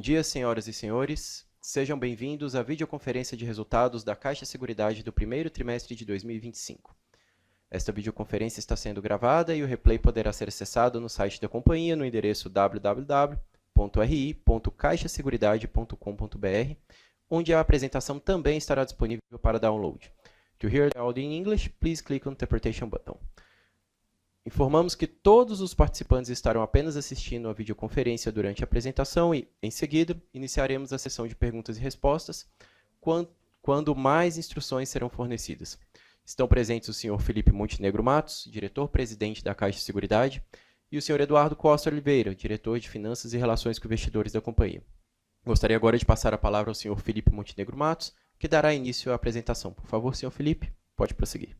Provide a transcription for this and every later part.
Bom dia, senhoras e senhores. Sejam bem-vindos à videoconferência de resultados da Caixa Seguridade do primeiro trimestre de 2025. Esta videoconferência está sendo gravada e o replay poderá ser acessado no site da companhia no endereço www.ri.caixaseguridade.com.br, onde a apresentação também estará disponível para download. To hear the audio in English, please click on the interpretation button. Informamos que todos os participantes estarão apenas assistindo a videoconferência durante a apresentação e, em seguida, iniciaremos a sessão de perguntas e respostas, quando mais instruções serão fornecidas. Estão presentes o Sr. Felipe Montenegro Matos, diretor-presidente da Caixa Seguridade, e o Sr. Eduardo Costa Oliveira, diretor de Finanças e Relações com Investidores da companhia. Gostaria agora de passar a palavra ao Sr. Felipe Montenegro Matos, que dará início à apresentação. Por favor, Sr. Felipe, pode prosseguir.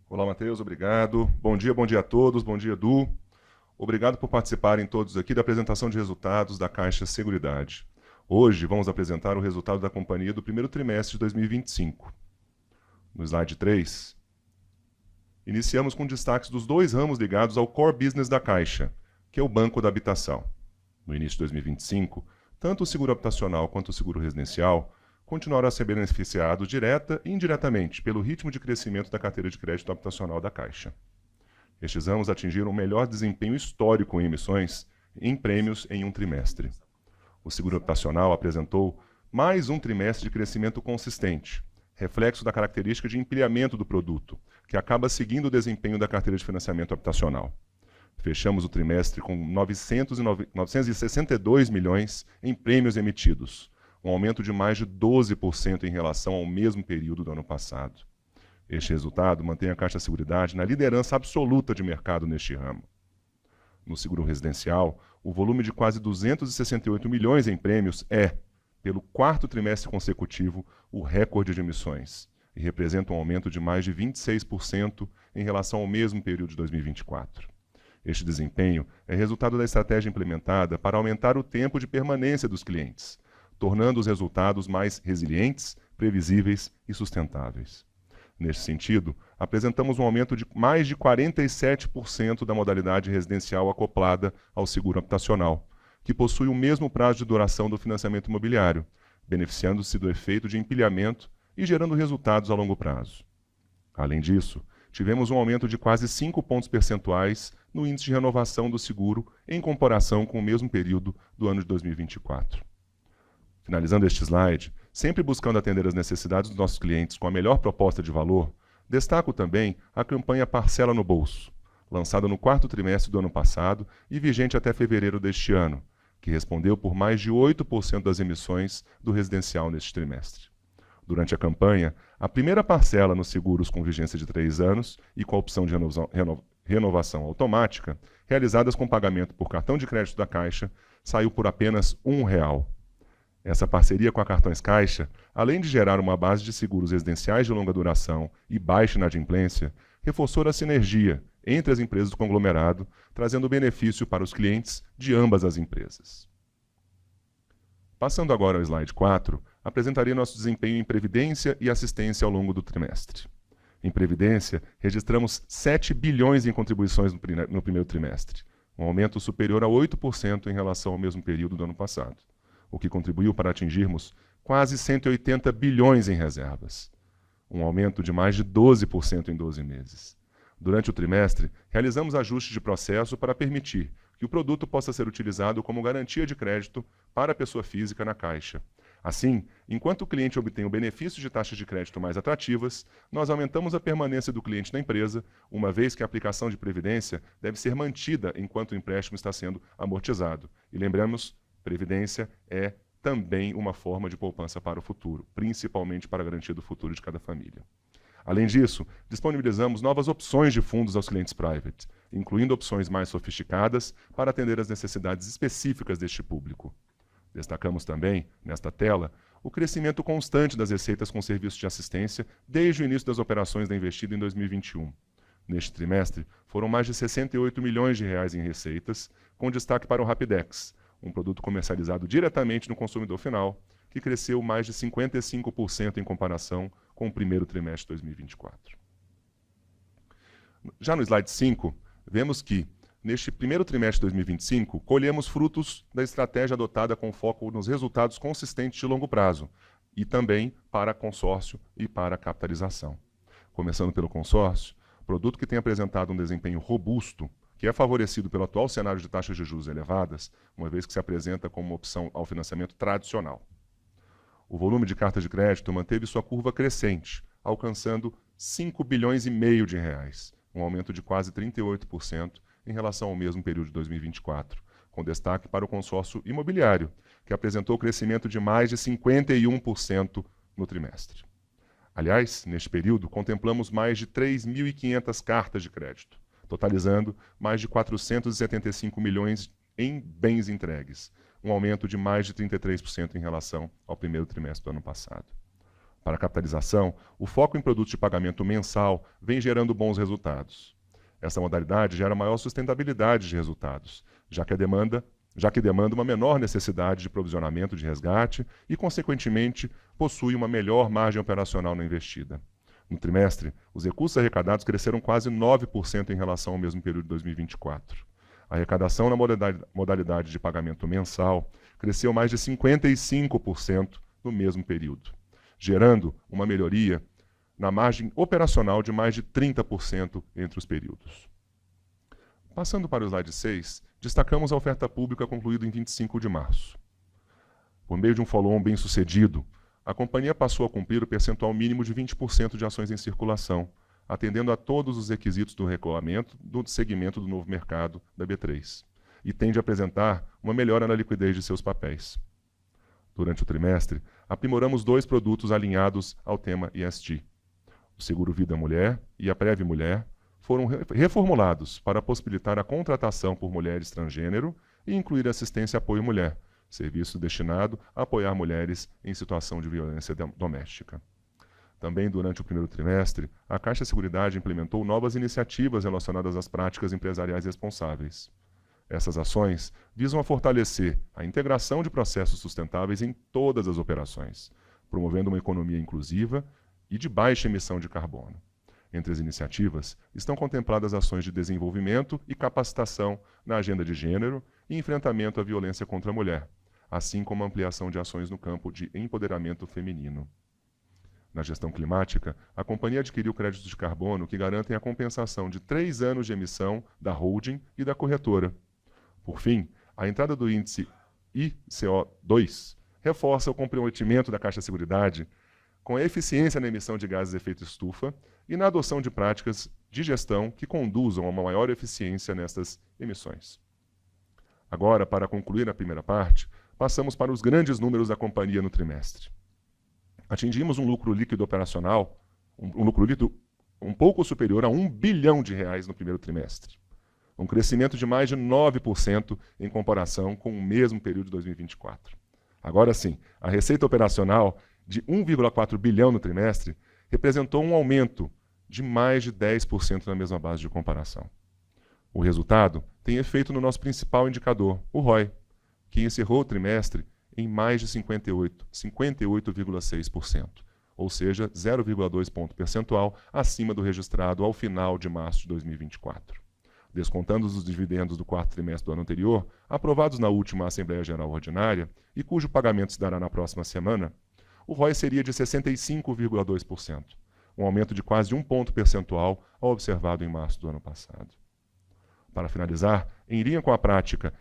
Olá, Matheus, obrigado. Bom dia a todos, bom dia, Edu. Obrigado por participarem todos aqui da apresentação de resultados da Caixa Seguridade. Hoje vamos apresentar o resultado da companhia do primeiro trimestre de 2025. No slide 3, iniciamos com destaques dos dois ramos ligados ao core business da Caixa, que é o Banco da Habitação. No início de 2025, tanto o seguro habitacional quanto o seguro residencial continuaram a ser beneficiados direta e indiretamente pelo ritmo de crescimento da carteira de crédito habitacional da Caixa. Estes ramos atingiram o melhor desempenho histórico em emissões em prêmios em um trimestre. O seguro habitacional apresentou mais um trimestre de crescimento consistente, reflexo da característica de empilhamento do produto, que acaba seguindo o desempenho da carteira de financiamento habitacional. Fechamos o trimestre com 962 milhões em prêmios emitidos, um aumento de mais de 12% em relação ao mesmo período do ano passado. Este resultado mantém a Caixa Seguridade na liderança absoluta de mercado neste ramo. No seguro residencial, o volume de quase 268 milhões em prêmios é, pelo quarto trimestre consecutivo, o recorde de emissões, e representa um aumento de mais de 26% em relação ao mesmo período de 2024. Este desempenho é resultado da estratégia implementada para aumentar o tempo de permanência dos clientes, tornando os resultados mais resilientes, previsíveis e sustentáveis. Neste sentido, apresentamos um aumento de mais de 47% da modalidade residencial acoplada ao seguro habitacional, que possui o mesmo prazo de duração do financiamento imobiliário, beneficiando-se do efeito de empilhamento e gerando resultados a longo prazo. Além disso, tivemos um aumento de quase 5 pontos percentuais no índice de renovação do seguro em comparação com o mesmo período do ano de 2024. Finalizando este slide, sempre buscando atender as necessidades dos nossos clientes com a melhor proposta de valor, destaco também a campanha Parcela no Bolso, lançada no quarto trimestre do ano passado e vigente até fevereiro deste ano, que respondeu por mais de 8% das emissões do residencial neste trimestre. Durante a campanha, a primeira parcela nos seguros com vigência de 3 anos e com a opção de renovação automática, realizadas com pagamento por cartão de crédito da Caixa, saiu por apenas R$ 1. Essa parceria com a Cartões Caixa, além de gerar uma base de seguros residenciais de longa duração e baixa inadimplência, reforçou a sinergia entre as empresas do conglomerado, trazendo benefício para os clientes de ambas as empresas. Passando agora ao slide 4, apresentarei nosso desempenho em Previdência e Assistência ao longo do trimestre. Em Previdência, registramos 7 bilhões em contribuições no primeiro trimestre, um aumento superior a 8% em relação ao mesmo período do ano passado, o que contribuiu para atingirmos quase 180 bilhões em reservas, um aumento de mais de 12% em 12 meses. Durante o trimestre, realizamos ajustes de processo para permitir que o produto possa ser utilizado como garantia de crédito para a pessoa física na Caixa. Assim, enquanto o cliente obtém o benefício de taxas de crédito mais atrativas, nós aumentamos a permanência do cliente na empresa, uma vez que a aplicação de previdência deve ser mantida enquanto o empréstimo está sendo amortizado. E lembramos, previdência é também uma forma de poupança para o futuro, principalmente para a garantia do futuro de cada família. Além disso, disponibilizamos novas opções de fundos aos clientes private, incluindo opções mais sofisticadas para atender às necessidades específicas deste público. Destacamos também, nesta tela, o crescimento constante das receitas com serviços de assistência desde o início das operações da Investida em 2021. Neste trimestre, foram mais de 68 milhões de reais em receitas, com destaque para o Rapidex, um produto comercializado diretamente no consumidor final, que cresceu mais de 55% em comparação com o primeiro trimestre de 2024. Já no slide 5, vemos que, neste primeiro trimestre de 2025, colhemos frutos da estratégia adotada com foco nos resultados consistentes de longo prazo e também para consórcio e para capitalização. Começando pelo consórcio, produto que tem apresentado um desempenho robusto, que é favorecido pelo atual cenário de taxas de juros elevadas, uma vez que se apresenta como uma opção ao financiamento tradicional. O volume de cartas de crédito manteve sua curva crescente, alcançando 5 bilhões e meio de reais, um aumento de quase 38% em relação ao mesmo período de 2024, com destaque para o consórcio imobiliário, que apresentou crescimento de mais de 51% no trimestre. Aliás, neste período, contemplamos mais de 3.500 cartas de crédito, totalizando mais de 475 milhões em bens entregues, um aumento de mais de 33% em relação ao primeiro trimestre do ano passado. Para a capitalização, o foco em produtos de pagamento mensal vem gerando bons resultados. Essa modalidade gera maior sustentabilidade de resultados, já que demanda uma menor necessidade de provisionamento de resgate e, consequentemente, possui uma melhor margem operacional na investida. No trimestre, os recursos arrecadados cresceram quase 9% em relação ao mesmo período de 2024. A arrecadação na modalidade de pagamento mensal cresceu mais de 55% no mesmo período, gerando uma melhoria na margem operacional de mais de 30% entre os períodos. Passando para o slide 6, destacamos a oferta pública concluída em 25 de março. Por meio de um follow-on bem-sucedido, a companhia passou a cumprir o percentual mínimo de 20% de ações em circulação, atendendo a todos os requisitos do regulamento do segmento do novo mercado da B3, e tende a apresentar uma melhora na liquidez de seus papéis. Durante o trimestre, aprimoramos 2 produtos alinhados ao tema ESG. O Seguro Vida Mulher e a Prev Mulher foram reformulados para possibilitar a contratação por mulheres transgênero e incluir assistência e apoio mulher, serviço destinado a apoiar mulheres em situação de violência doméstica. Também durante o primeiro trimestre, a Caixa Seguridade implementou novas iniciativas relacionadas às práticas empresariais responsáveis. Essas ações visam a fortalecer a integração de processos sustentáveis em todas as operações, promovendo uma economia inclusiva e de baixa emissão de carbono. Entre as iniciativas estão contempladas ações de desenvolvimento e capacitação na agenda de gênero e enfrentamento à violência contra a mulher, assim como a ampliação de ações no campo de empoderamento feminino. Na gestão climática, a companhia adquiriu créditos de carbono que garantem a compensação de 3 anos de emissão da holding e da corretora. Por fim, a entrada do índice ICO2 reforça o comprometimento da Caixa Seguridade com a eficiência na emissão de gases de efeito estufa e na adoção de práticas de gestão que conduzam a uma maior eficiência nestas emissões. Agora, para concluir a primeira parte, passamos para os grandes números da companhia no trimestre. Atingimos um lucro líquido operacional, um lucro líquido um pouco superior a R$1 bilhão no primeiro trimestre, um crescimento de mais de 9% em comparação com o mesmo período de 2024. Agora sim, a receita operacional de 1,4 bilhão no trimestre representou um aumento de mais de 10% na mesma base de comparação. O resultado tem efeito no nosso principal indicador, o ROI, que encerrou o trimestre em mais de 58,6%, ou seja, 0,2 ponto percentual acima do registrado ao final de março de 2024. Descontando os dividendos do quarto trimestre do ano anterior, aprovados na última Assembleia Geral Ordinária e cujo pagamento se dará na próxima semana, o ROI seria de 65,2%, um aumento de quase 1 ponto percentual ao observado em março do ano passado. Para finalizar, em linha com a prática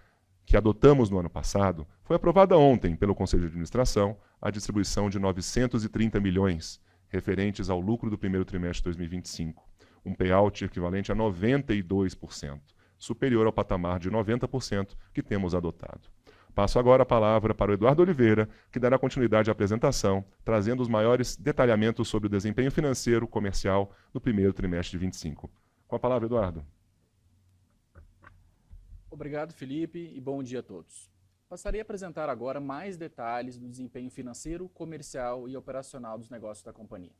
que adotamos no ano passado, foi aprovada ontem pelo Conselho de Administração a distribuição de 930 milhões referentes ao lucro do primeiro trimestre de 2025, um payout equivalente a 92%, superior ao patamar de 90% que temos adotado. Passo agora a palavra para o Eduardo Oliveira, que dará continuidade à apresentação, trazendo os maiores detalhamentos sobre o desempenho financeiro comercial no primeiro trimestre de 2025. Com a palavra, Eduardo. Obrigado, Felipe, e bom dia a todos. Passarei a apresentar agora mais detalhes do desempenho financeiro, comercial e operacional dos negócios da companhia.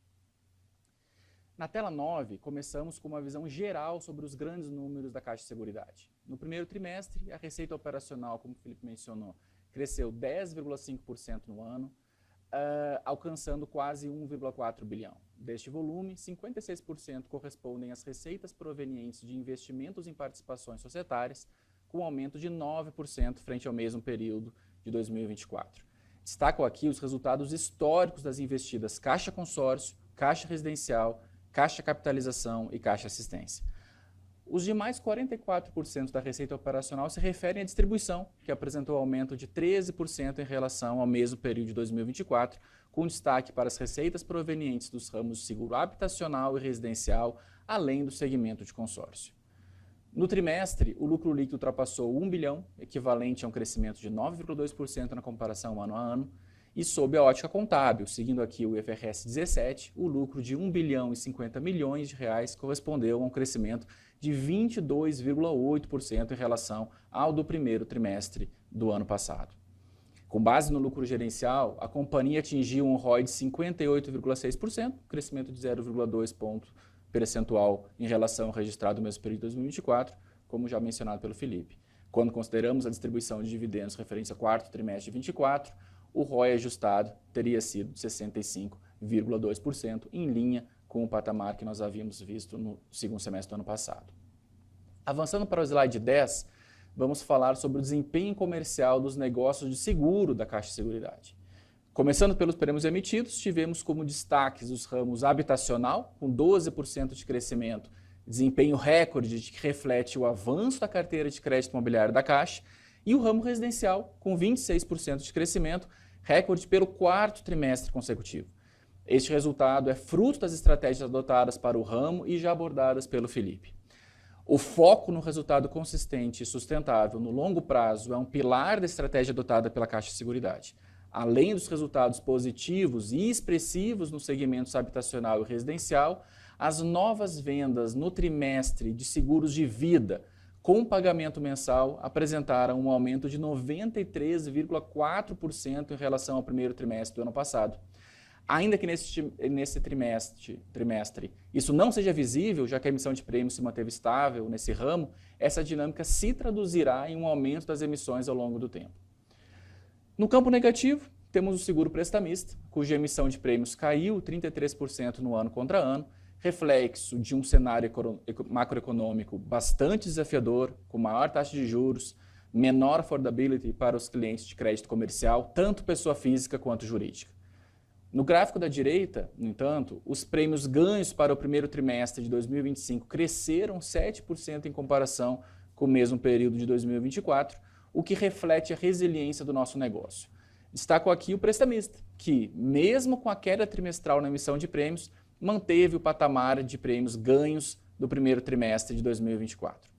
Na tela 9, começamos com uma visão geral sobre os grandes números da Caixa Seguridade. No primeiro trimestre, a receita operacional, como o Felipe mencionou, cresceu 10,5% no ano, alcançando quase 1,4 bilhão. Deste volume, 56% correspondem às receitas provenientes de investimentos em participações societárias, com aumento de 9% frente ao mesmo período de 2024. Destaco aqui os resultados históricos das investidas Caixa Consórcio, Caixa Residencial, Caixa Capitalização e Caixa Assistência. Os demais 44% da receita operacional se referem à distribuição, que apresentou aumento de 13% em relação ao mesmo período de 2024, com destaque para as receitas provenientes dos ramos de seguro habitacional e residencial, além do segmento de consórcio. No trimestre, o lucro líquido ultrapassou 1 bilhão, equivalente a um crescimento de 9,2% na comparação ano a ano, e sob a ótica contábil, seguindo aqui o IFRS 17, o lucro de 1 bilhão e 50 milhões de reais correspondeu a um crescimento de 22,8% em relação ao do primeiro trimestre do ano passado. Com base no lucro gerencial, a companhia atingiu um ROI de 58,6%, crescimento de 0,2 ponto percentual em relação ao registrado no mesmo período de 2024, como já mencionado pelo Felipe. Quando consideramos a distribuição de dividendos referente ao quarto trimestre de 2024, o ROI ajustado teria sido de 65,2%, em linha com o patamar que nós havíamos visto no segundo semestre do ano passado. Avançando para o slide 10, vamos falar sobre o desempenho comercial dos negócios de seguro da Caixa Seguridade. Começando pelos prêmios emitidos, tivemos como destaques os ramos habitacional, com 12% de crescimento, desempenho recorde que reflete o avanço da carteira de crédito imobiliário da Caixa, e o ramo residencial, com 26% de crescimento, recorde pelo quarto trimestre consecutivo. Este resultado é fruto das estratégias adotadas para o ramo e já abordadas pelo Felipe. O foco no resultado consistente e sustentável no longo prazo é um pilar da estratégia adotada pela Caixa Seguridade. Além dos resultados positivos e expressivos nos segmentos habitacional e residencial, as novas vendas no trimestre de seguros de vida com pagamento mensal apresentaram um aumento de 93,4% em relação ao primeiro trimestre do ano passado. Ainda que nesse trimestre isso não seja visível, já que a emissão de prêmios se manteve estável nesse ramo, essa dinâmica se traduzirá em um aumento das emissões ao longo do tempo. No campo negativo, temos o seguro prestamista, cuja emissão de prêmios caiu 33% no ano contra ano, reflexo de um cenário macroeconômico bastante desafiador, com maior taxa de juros, menor affordability para os clientes de crédito comercial, tanto pessoa física quanto jurídica. No gráfico da direita, no entanto, os prêmios ganhos para o primeiro trimestre de 2025 cresceram 7% em comparação com o mesmo período de 2024, o que reflete a resiliência do nosso negócio. Destaco aqui o prestamista, que, mesmo com a queda trimestral na emissão de prêmios, manteve o patamar de prêmios ganhos do primeiro trimestre de 2024.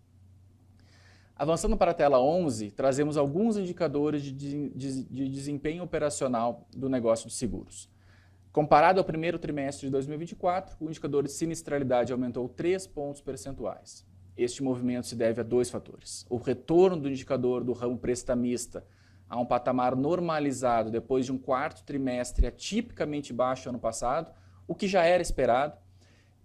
Avançando para a tela 11, trazemos alguns indicadores de desempenho operacional do negócio de seguros. Comparado ao primeiro trimestre de 2024, o indicador de sinistralidade aumentou 3 pontos percentuais. Este movimento se deve a 2 fatores. O retorno do indicador do ramo prestamista a um patamar normalizado depois de um quarto trimestre atipicamente baixo ano passado, o que já era esperado,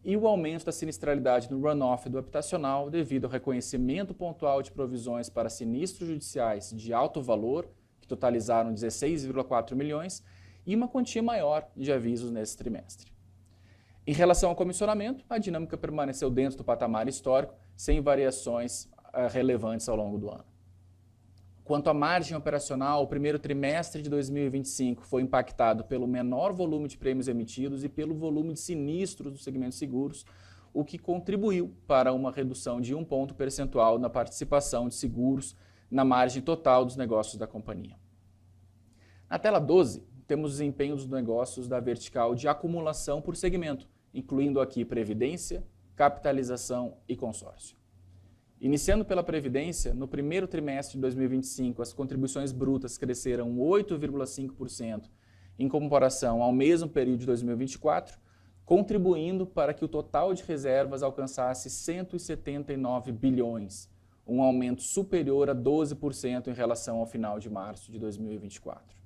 e o aumento da sinistralidade no runoff do habitacional devido ao reconhecimento pontual de provisões para sinistros judiciais de alto valor, que totalizaram 16,4 milhões, e uma quantia maior de avisos nesse trimestre. Em relação ao comissionamento, a dinâmica permaneceu dentro do patamar histórico, sem variações relevantes ao longo do ano. Quanto à margem operacional, o primeiro trimestre de 2025 foi impactado pelo menor volume de prêmios emitidos e pelo volume de sinistros do segmento seguros, o que contribuiu para uma redução de 1 ponto percentual na participação de seguros na margem total dos negócios da companhia. Na tela 12, temos o desempenho dos negócios da vertical de acumulação por segmento, incluindo aqui previdência, capitalização e consórcio. Iniciando pela previdência, no primeiro trimestre de 2025, as contribuições brutas cresceram 8,5% em comparação ao mesmo período de 2024, contribuindo para que o total de reservas alcançasse 179 bilhões, um aumento superior a 12% em relação ao final de março de 2024.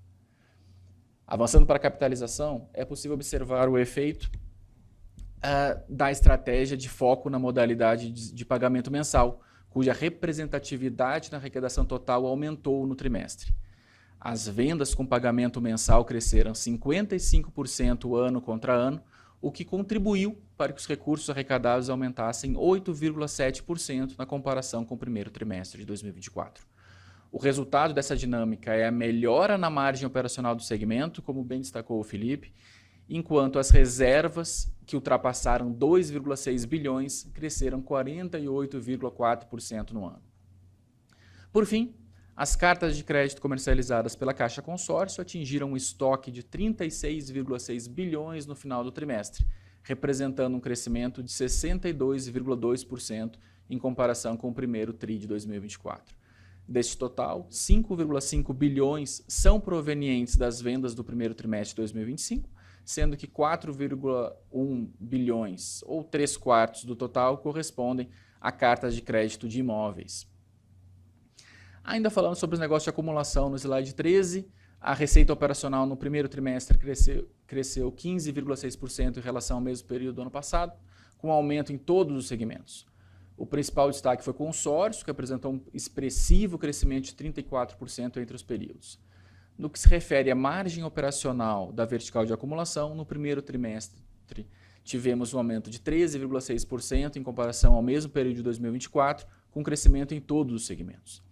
Avançando para a capitalização, é possível observar o efeito da estratégia de foco na modalidade de pagamento mensal, cuja representatividade na arrecadação total aumentou no trimestre. As vendas com pagamento mensal cresceram 55% ano contra ano, o que contribuiu para que os recursos arrecadados aumentassem 8,7% na comparação com o primeiro trimestre de 2024. O resultado dessa dinâmica é a melhora na margem operacional do segmento, como bem destacou o Felipe, enquanto as reservas, que ultrapassaram 2,6 bilhões, cresceram 48,4% no ano. Por fim, as cartas de crédito comercializadas pela Caixa Consórcio atingiram um estoque de 36,6 bilhões no final do trimestre, representando um crescimento de 62,2% em comparação com o primeiro TRI de 2024. Deste total, 5,5 bilhões são provenientes das vendas do primeiro trimestre de 2025, sendo que 4,1 bilhões, ou 3/4 do total, correspondem a cartas de crédito de imóveis. Ainda falando sobre os negócios de acumulação, no slide 13, a receita operacional no primeiro trimestre cresceu 15,6% em relação ao mesmo período do ano passado, com aumento em todos os segmentos. O principal destaque foi o consórcio, que apresentou um expressivo crescimento de 34% entre os períodos. No que se refere à margem operacional da vertical de acumulação, no primeiro trimestre tivemos um aumento de 13,6% em comparação ao mesmo período de 2024, com crescimento em todos os segmentos.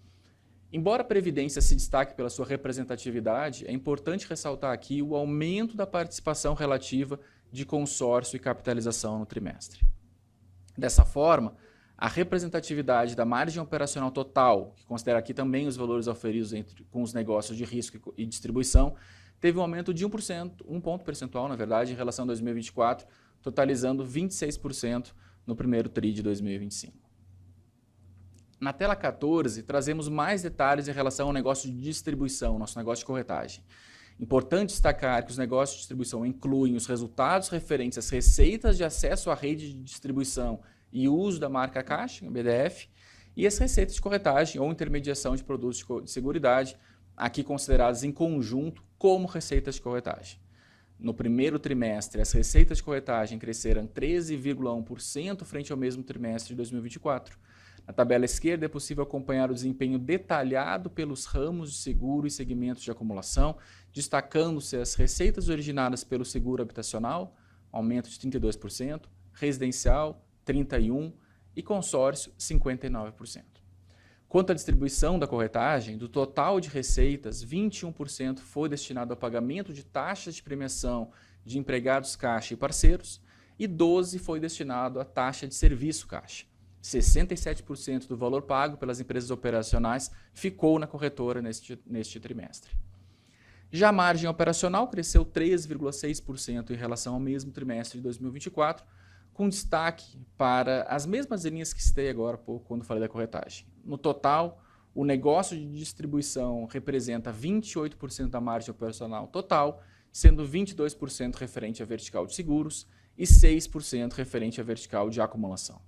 Embora a Previdência se destaque pela sua representatividade, é importante ressaltar aqui o aumento da participação relativa de consórcio e capitalização no trimestre. Dessa forma, a representatividade da margem operacional total, que considera aqui também os valores oferidos com os negócios de risco e distribuição, teve um aumento de 1%, 1 ponto percentual, na verdade, em relação a 2024, totalizando 26% no primeiro TRI de 2025. Na tela 14, trazemos mais detalhes em relação ao negócio de distribuição, nosso negócio de corretagem. Importante destacar que os negócios de distribuição incluem os resultados referentes às receitas de acesso à rede de distribuição e uso da marca Caixa, BDF, e as receitas de corretagem ou intermediação de produtos de seguridade, aqui consideradas em conjunto como receitas de corretagem. No primeiro trimestre, as receitas de corretagem cresceram 13,1% frente ao mesmo trimestre de 2024. Na tabela esquerda é possível acompanhar o desempenho detalhado pelos ramos de seguro e segmentos de acumulação, destacando-se as receitas originadas pelo seguro habitacional, aumento de 32%, residencial, 31% e consórcio, 59%. Quanto à distribuição da corretagem, do total de receitas, 21% foi destinado ao pagamento de taxas de premiação de empregados Caixa e parceiros e 12% foi destinado à taxa de serviço Caixa. 67% do valor pago pelas empresas operacionais ficou na corretora neste trimestre. Já a margem operacional cresceu 3,6% em relação ao mesmo trimestre de 2024, com destaque para as mesmas linhas que citei agora há pouco quando falei da corretagem. No total, o negócio de distribuição representa 28% da margem operacional total, sendo 22% referente à vertical de seguros e 6% referente à vertical de acumulação.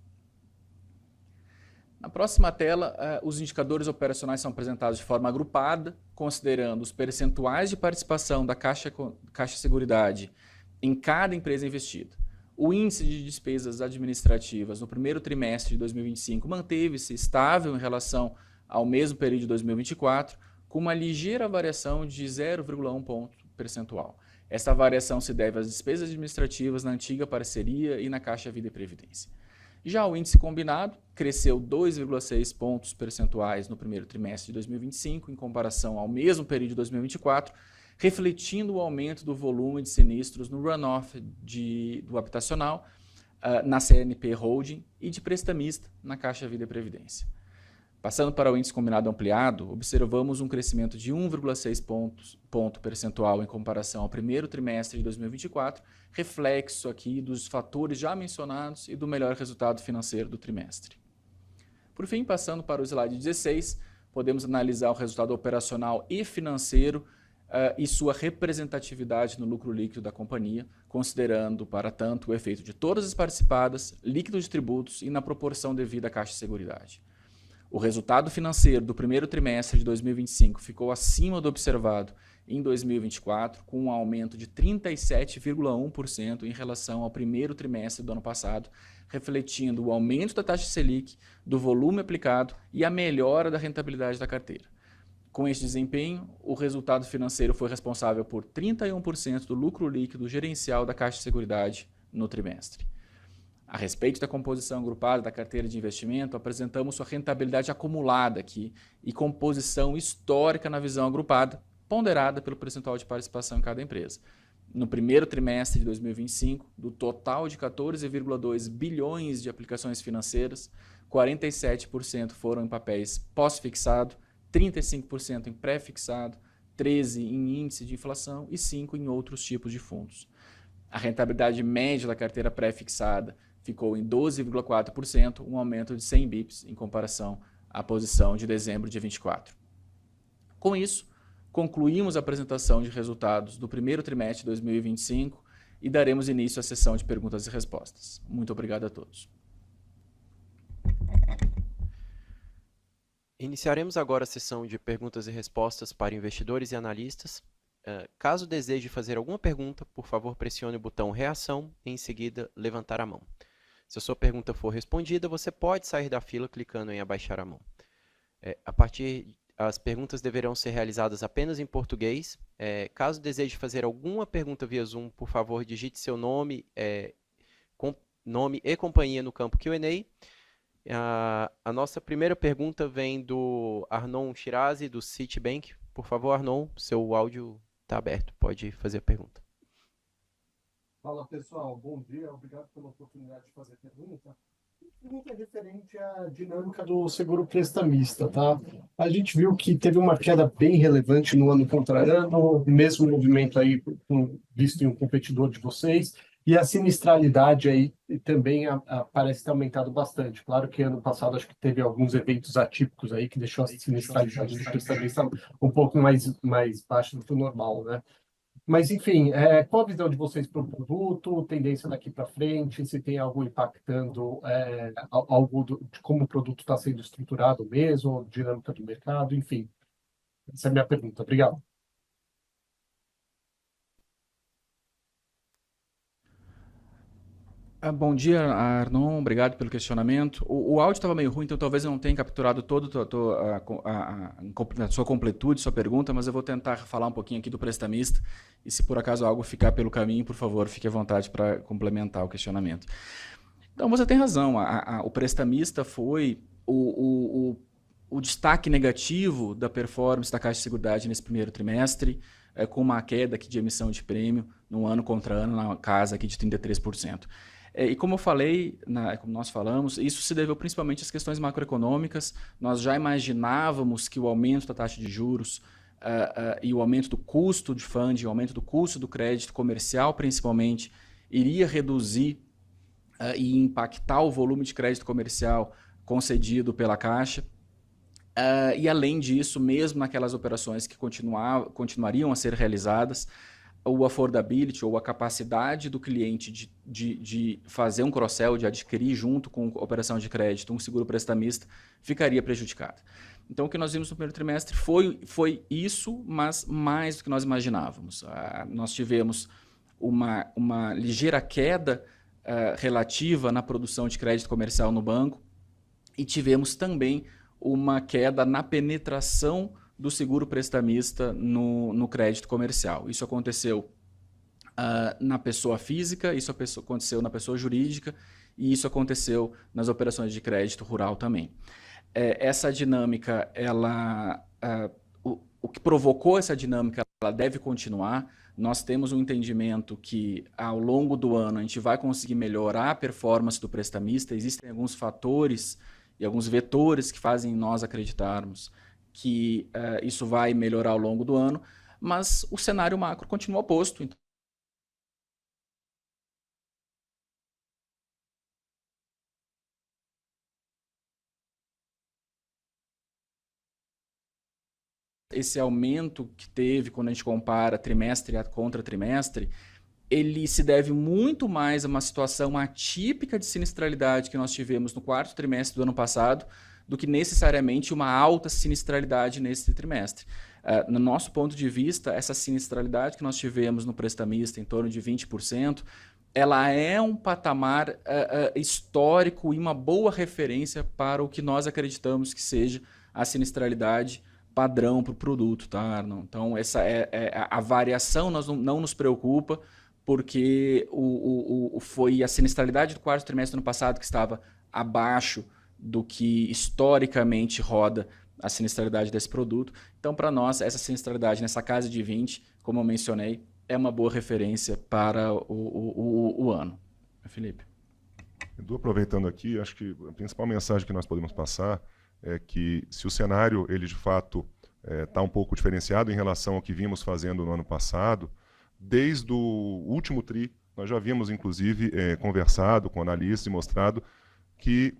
Na próxima tela, os indicadores operacionais são apresentados de forma agrupada, considerando os percentuais de participação da Caixa Seguridade em cada empresa investida. O índice de despesas administrativas no primeiro trimestre de 2025 manteve-se estável em relação ao mesmo período de 2024, com uma ligeira variação de 0,1 ponto percentual. Essa variação se deve às despesas administrativas na antiga parceria e na Caixa Vida e Previdência. Já o índice combinado cresceu 2,6 pontos percentuais no primeiro trimestre de 2025, em comparação ao mesmo período de 2024, refletindo o aumento do volume de sinistros no runoff do habitacional, na CNP Holding e de prestamista na Caixa Vida e Previdência. Passando para o índice combinado ampliado, observamos um crescimento de 1,6 ponto percentual em comparação ao primeiro trimestre de 2024, reflexo aqui dos fatores já mencionados e do melhor resultado financeiro do trimestre. Por fim, passando para o slide 16, podemos analisar o resultado operacional e financeiro e sua representatividade no lucro líquido da companhia, considerando, para tanto, o efeito de todas as participadas, líquido de tributos e na proporção devida à Caixa de Seguridade. O resultado financeiro do primeiro trimestre de 2025 ficou acima do observado em 2024, com um aumento de 37,1% em relação ao primeiro trimestre do ano passado, refletindo o aumento da taxa Selic, do volume aplicado e a melhora da rentabilidade da carteira. Com este desempenho, o resultado financeiro foi responsável por 31% do lucro líquido gerencial da Caixa de Seguridade no trimestre. A respeito da composição agrupada da carteira de investimento, apresentamos sua rentabilidade acumulada aqui e composição histórica na visão agrupada, ponderada pelo percentual de participação em cada empresa. No primeiro trimestre de 2025, do total de 14,2 bilhões de aplicações financeiras, 47% foram em papéis pós-fixado, 35% em pré-fixado, 13% em índice de inflação e 5% em outros tipos de fundos. A rentabilidade média da carteira pré-fixada ficou em 12,4%, um aumento de 100 bips em comparação à posição de dezembro de 24. Com isso, concluímos a apresentação de resultados do primeiro trimestre de 2025 e daremos início à sessão de perguntas e respostas. Muito obrigado a todos. Iniciaremos agora a sessão de perguntas e respostas para investidores e analistas. Caso deseje fazer alguma pergunta, por favor pressione o botão reação e em seguida levantar a mão. Se a sua pergunta for respondida, você pode sair da fila clicando em abaixar a mão. As perguntas deverão ser realizadas apenas em português. Caso deseje fazer alguma pergunta via Zoom, por favor digite seu nome, nome e companhia no campo Q&A. A nossa primeira pergunta vem do Arnon Shirazi, do Citibank. Por favor, Arnon, seu áudio está aberto, pode fazer a pergunta. Fala pessoal, bom dia, obrigado pela oportunidade de fazer pergunta. A pergunta é referente à dinâmica do seguro prestamista, tá? A gente viu que teve uma queda bem relevante no ano contra ano, mesmo movimento aí visto em um competidor de vocês, e a sinistralidade aí também parece ter aumentado bastante. Claro que ano passado acho que teve alguns eventos atípicos aí que deixou a sinistralidade do prestamista um pouco mais baixa do que o normal, né? Mas, enfim, qual a visão de vocês para o produto, tendência daqui para frente, se tem algo impactando algo de como o produto está sendo estruturado mesmo, dinâmica do mercado, enfim. Essa é a minha pergunta. Obrigado. Bom dia, Arnon. Obrigado pelo questionamento. O áudio estava meio ruim, então talvez eu não tenha capturado todo a sua completude, sua pergunta, mas eu vou tentar falar um pouquinho aqui do prestamista. E se por acaso algo ficar pelo caminho, por favor, fique à vontade para complementar o questionamento. Então, você tem razão. O prestamista foi o destaque negativo da performance da Caixa de Seguridade nesse primeiro trimestre, com uma queda aqui de emissão de prêmio no ano contra ano, na casa aqui de 33%. E como eu falei, como nós falamos, isso se deveu principalmente às questões macroeconômicas. Nós já imaginávamos que o aumento da taxa de juros e o aumento do custo de funding, o aumento do custo do crédito comercial, principalmente, iria reduzir e impactar o volume de crédito comercial concedido pela Caixa. E além disso, mesmo naquelas operações que continuariam a ser realizadas, o affordability, ou a capacidade do cliente de fazer um cross-sell, de adquirir junto com a operação de crédito um seguro prestamista, ficaria prejudicada. Então, o que nós vimos no primeiro trimestre foi isso, mas mais do que nós imaginávamos. Nós tivemos uma ligeira queda relativa na produção de crédito comercial no banco e tivemos também uma queda na penetração do seguro prestamista no crédito comercial. Isso aconteceu na pessoa física, isso aconteceu na pessoa jurídica e isso aconteceu nas operações de crédito rural também. Essa dinâmica, o que provocou essa dinâmica, ela deve continuar. Nós temos um entendimento que ao longo do ano a gente vai conseguir melhorar a performance do prestamista. Existem alguns fatores e alguns vetores que fazem nós acreditarmos que isso vai melhorar ao longo do ano, mas o cenário macro continua oposto. Então, esse aumento que teve quando a gente compara trimestre contra trimestre, ele se deve muito mais a uma situação atípica de sinistralidade que nós tivemos no quarto trimestre do ano passado, do que necessariamente uma alta sinistralidade nesse trimestre. No nosso ponto de vista, essa sinistralidade que nós tivemos no prestamista, em torno de 20%, ela é um patamar histórico e uma boa referência para o que nós acreditamos que seja a sinistralidade padrão para o produto, tá, Arnon? Então, essa a variação não nos preocupa, porque foi a sinistralidade do quarto trimestre do ano passado que estava abaixo do que historicamente roda a sinistralidade desse produto. Então, para nós, essa sinistralidade nessa casa de 20, como eu mencionei, é uma boa referência para o ano. Felipe. Edu, aproveitando aqui, acho que a principal mensagem que nós podemos passar é que se o cenário, ele de fato está um pouco diferenciado em relação ao que vimos fazendo no ano passado, desde o último TRI, nós já havíamos, inclusive, conversado com analistas e mostrado que,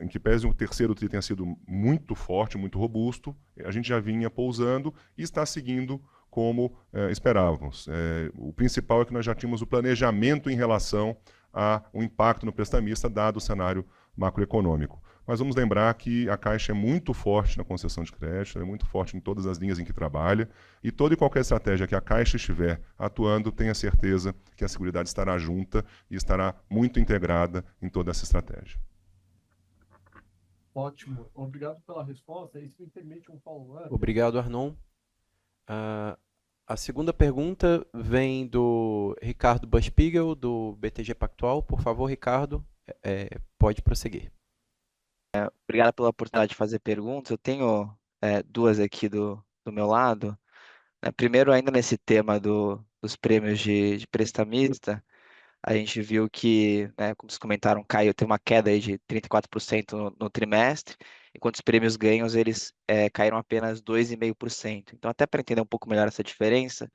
em que pese o terceiro TRI tenha sido muito forte, muito robusto, a gente já vinha pousando e está seguindo como esperávamos. O principal é que nós já tínhamos o planejamento em relação a um impacto no prestamista, dado o cenário macroeconômico. Mas vamos lembrar que a Caixa é muito forte na concessão de crédito, é muito forte em todas as linhas em que trabalha, e toda e qualquer estratégia que a Caixa estiver atuando, tenha certeza que a Seguridade estará junta e estará muito integrada em toda essa estratégia. Ótimo, obrigado pela resposta. Isso me permite um follow-up. Obrigado, Arnon. A segunda pergunta vem do Ricardo Buchpigel, do BTG Pactual. Por favor, Ricardo, pode prosseguir. Obrigado pela oportunidade de fazer perguntas. Eu tenho duas aqui do meu lado. Primeiro, ainda nesse tema dos prêmios de prestamista, a gente viu que, como vocês comentaram, tem uma queda aí de 34% no trimestre, enquanto os prêmios ganhos eles caíram apenas 2,5%. Então, até para entender um pouco melhor essa diferença,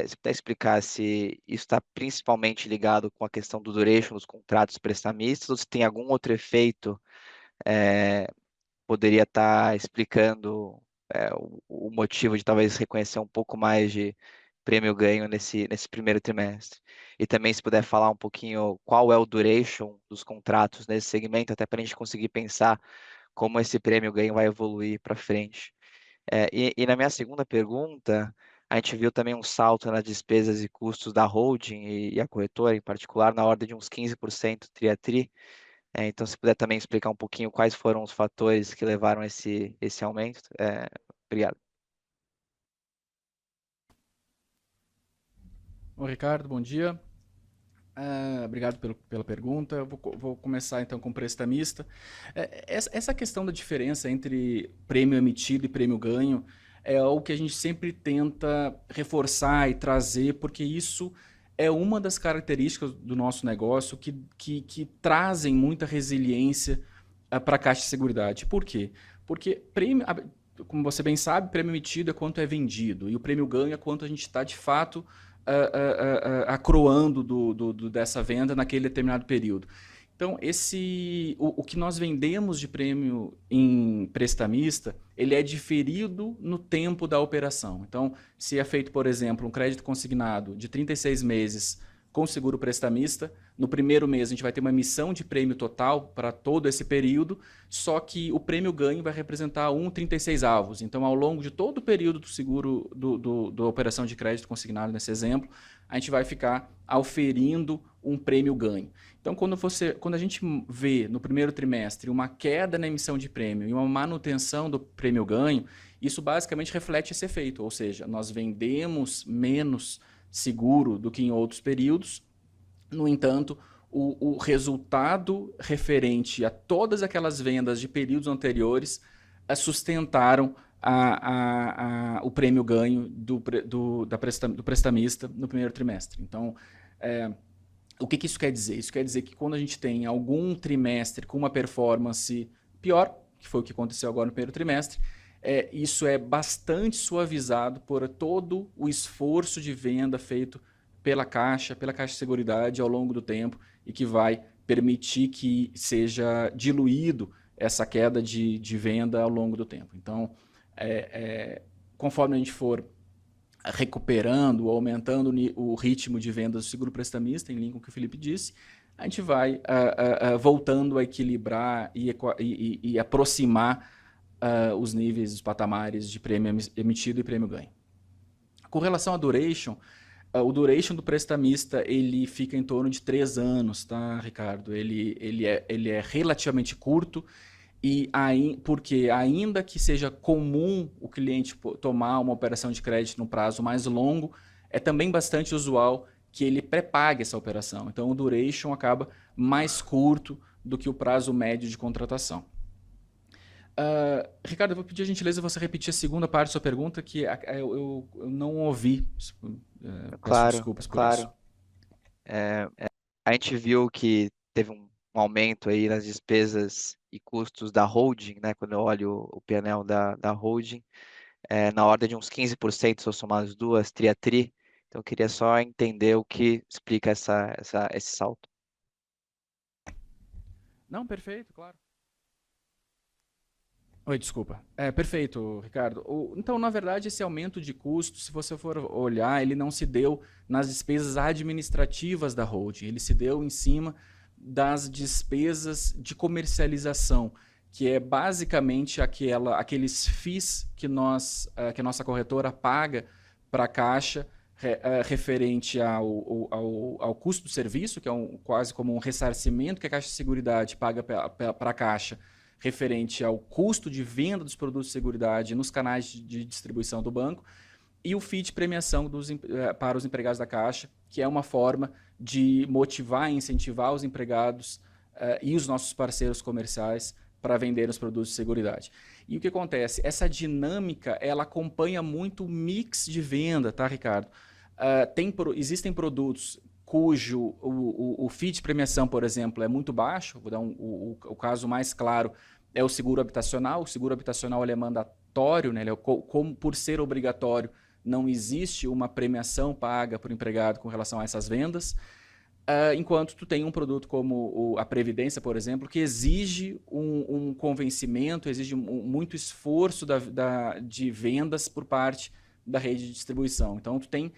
se puder explicar se isso está principalmente ligado com a questão do duration dos contratos prestamistas ou se tem algum outro efeito poderia estar explicando o motivo de talvez reconhecer um pouco mais de prêmio ganho nesse primeiro trimestre. E também se puder falar um pouquinho qual é o duration dos contratos nesse segmento, até para a gente conseguir pensar como esse prêmio ganho vai evoluir para frente. E na minha segunda pergunta, a gente viu também um salto nas despesas e custos da holding e a corretora, em particular, na ordem de uns 15% tri a tri. Então, se puder também explicar um pouquinho quais foram os fatores que levaram esse aumento. Obrigado. Oi, Ricardo, bom dia. Obrigado pela pergunta. Eu vou começar então com o prestamista. Essa questão da diferença entre prêmio emitido e prêmio ganho é algo que a gente sempre tenta reforçar e trazer, porque isso é uma das características do nosso negócio que trazem muita resiliência para a Caixa de Seguridade. Por quê? Porque prêmio, como você bem sabe, prêmio emitido é quanto é vendido e o prêmio ganho é quanto a gente está de fato acroando dessa venda naquele determinado período. Então, o que nós vendemos de prêmio em prestamista, ele é diferido no tempo da operação. Então, se é feito, por exemplo, um crédito consignado de 36 meses com seguro prestamista, no primeiro mês a gente vai ter uma emissão de prêmio total para todo esse período, só que o prêmio ganho vai representar 1,36 avos. Então, ao longo de todo o período do seguro da operação de crédito consignado, nesse exemplo, a gente vai ficar auferindo um prêmio ganho. Então, quando a gente vê no primeiro trimestre uma queda na emissão de prêmio e uma manutenção do prêmio ganho, isso basicamente reflete esse efeito, ou seja, nós vendemos menos seguro do que em outros períodos. No entanto, o resultado referente a todas aquelas vendas de períodos anteriores sustentaram o prêmio ganho do prestamista no primeiro trimestre. Então, o que isso quer dizer? Isso quer dizer que quando a gente tem algum trimestre com uma performance pior, que foi o que aconteceu agora no primeiro trimestre, isso é bastante suavizado por todo o esforço de venda feito pela Caixa de Seguridade ao longo do tempo e que vai permitir que seja diluído essa queda de venda ao longo do tempo. Então, conforme a gente for recuperando ou aumentando o ritmo de vendas do seguro prestamista, em linha com o que o Felipe disse, a gente vai voltando a equilibrar e aproximar os níveis, os patamares de prêmio emitido e prêmio ganho. Com relação à duration, o duration do prestamista ele fica em torno de 3 anos, tá, Ricardo? Ele é relativamente curto, porque ainda que seja comum o cliente tomar uma operação de crédito no prazo mais longo, é também bastante usual que ele pré-pague essa operação. Então, o duration acaba mais curto do que o prazo médio de contratação. Ricardo, eu vou pedir a gentileza você repetir a segunda parte da sua pergunta, que eu não ouvi. Peço Claro, desculpas por claro. isso. A gente viu que teve um aumento aí nas despesas e custos da holding, né? Quando eu olho o P&L da holding, na ordem de uns 15% se eu somar as duas, tri a tri. Então, eu queria só entender o que explica esse salto. Não, perfeito, claro. Oi, desculpa. Perfeito, Ricardo. Então, na verdade, esse aumento de custo, se você for olhar, ele não se deu nas despesas administrativas da holding, ele se deu em cima das despesas de comercialização, que é basicamente aqueles FIIs que a nossa corretora paga para a Caixa referente ao custo do serviço, que é quase como um ressarcimento que a Caixa de Seguridade paga para a Caixa, referente ao custo de venda dos produtos de seguridade nos canais de distribuição do banco, e o FII de premiação para os empregados da Caixa, que é uma forma de motivar e incentivar os empregados e os nossos parceiros comerciais para vender os produtos de seguridade. E o que acontece? Essa dinâmica, ela acompanha muito o mix de venda, tá, Ricardo? Existem produtos cujo o FII de premiação, por exemplo, é muito baixo. Vou dar o caso mais claro, é o seguro habitacional. O seguro habitacional ele é mandatório, né? Por ser obrigatório, não existe uma premiação paga para o empregado com relação a essas vendas. Enquanto tu tem um produto como a Previdência, por exemplo, que exige um convencimento, exige muito esforço de vendas por parte da rede de distribuição. Então, tu tem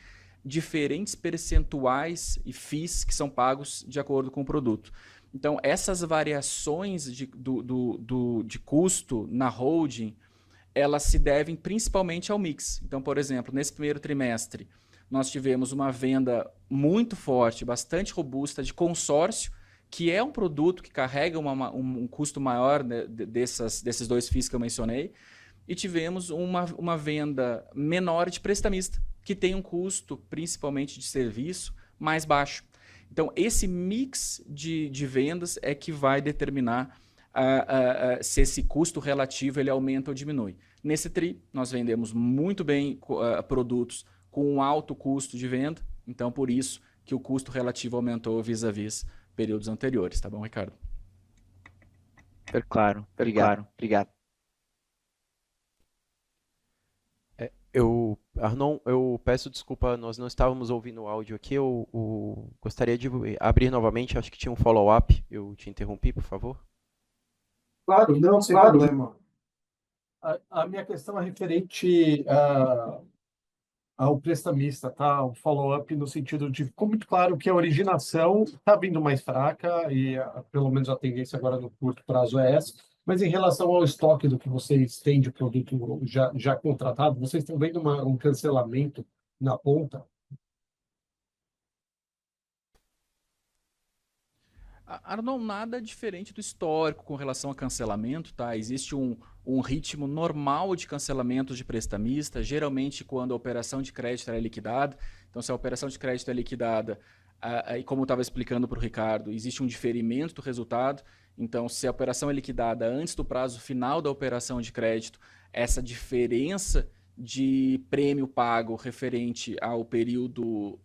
diferentes percentuais e FIIs que são pagos de acordo com o produto. Então, essas variações de custo na holding, elas se devem principalmente ao mix. Então, por exemplo, nesse primeiro trimestre, nós tivemos uma venda muito forte, bastante robusta de consórcio, que é um produto que carrega um custo maior, né, desses dois FIIs que eu mencionei, e tivemos uma venda menor de prestamista, que tem um custo, principalmente de serviço, mais baixo. Então, esse mix de vendas é que vai determinar se esse custo relativo ele aumenta ou diminui. Nesse TRI, nós vendemos muito bem produtos com um alto custo de venda, então por isso que o custo relativo aumentou vis-à-vis períodos anteriores. Tá bom, Ricardo? Claro. Obrigado. Arnon, eu peço desculpa, nós não estávamos ouvindo o áudio aqui. Eu gostaria de abrir novamente, acho que tinha um follow-up. Eu te interrompi, por favor. Claro, não, sem problema. A minha questão é referente ao prestamista, tá? O follow-up no sentido de ficou muito claro que a originação está vindo mais fraca e pelo menos a tendência agora no curto prazo é essa. Mas em relação ao estoque do que vocês têm de produto já contratado, vocês estão vendo um cancelamento na ponta? Arnon, nada diferente do histórico com relação a cancelamento, tá? Existe um ritmo normal de cancelamentos de prestamista, geralmente quando a operação de crédito é liquidada. Então, se a operação de crédito é liquidada, e como eu estava explicando para o Ricardo, existe um diferimento do resultado. Então, se a operação é liquidada antes do prazo final da operação de crédito, essa diferença de prêmio pago referente ao período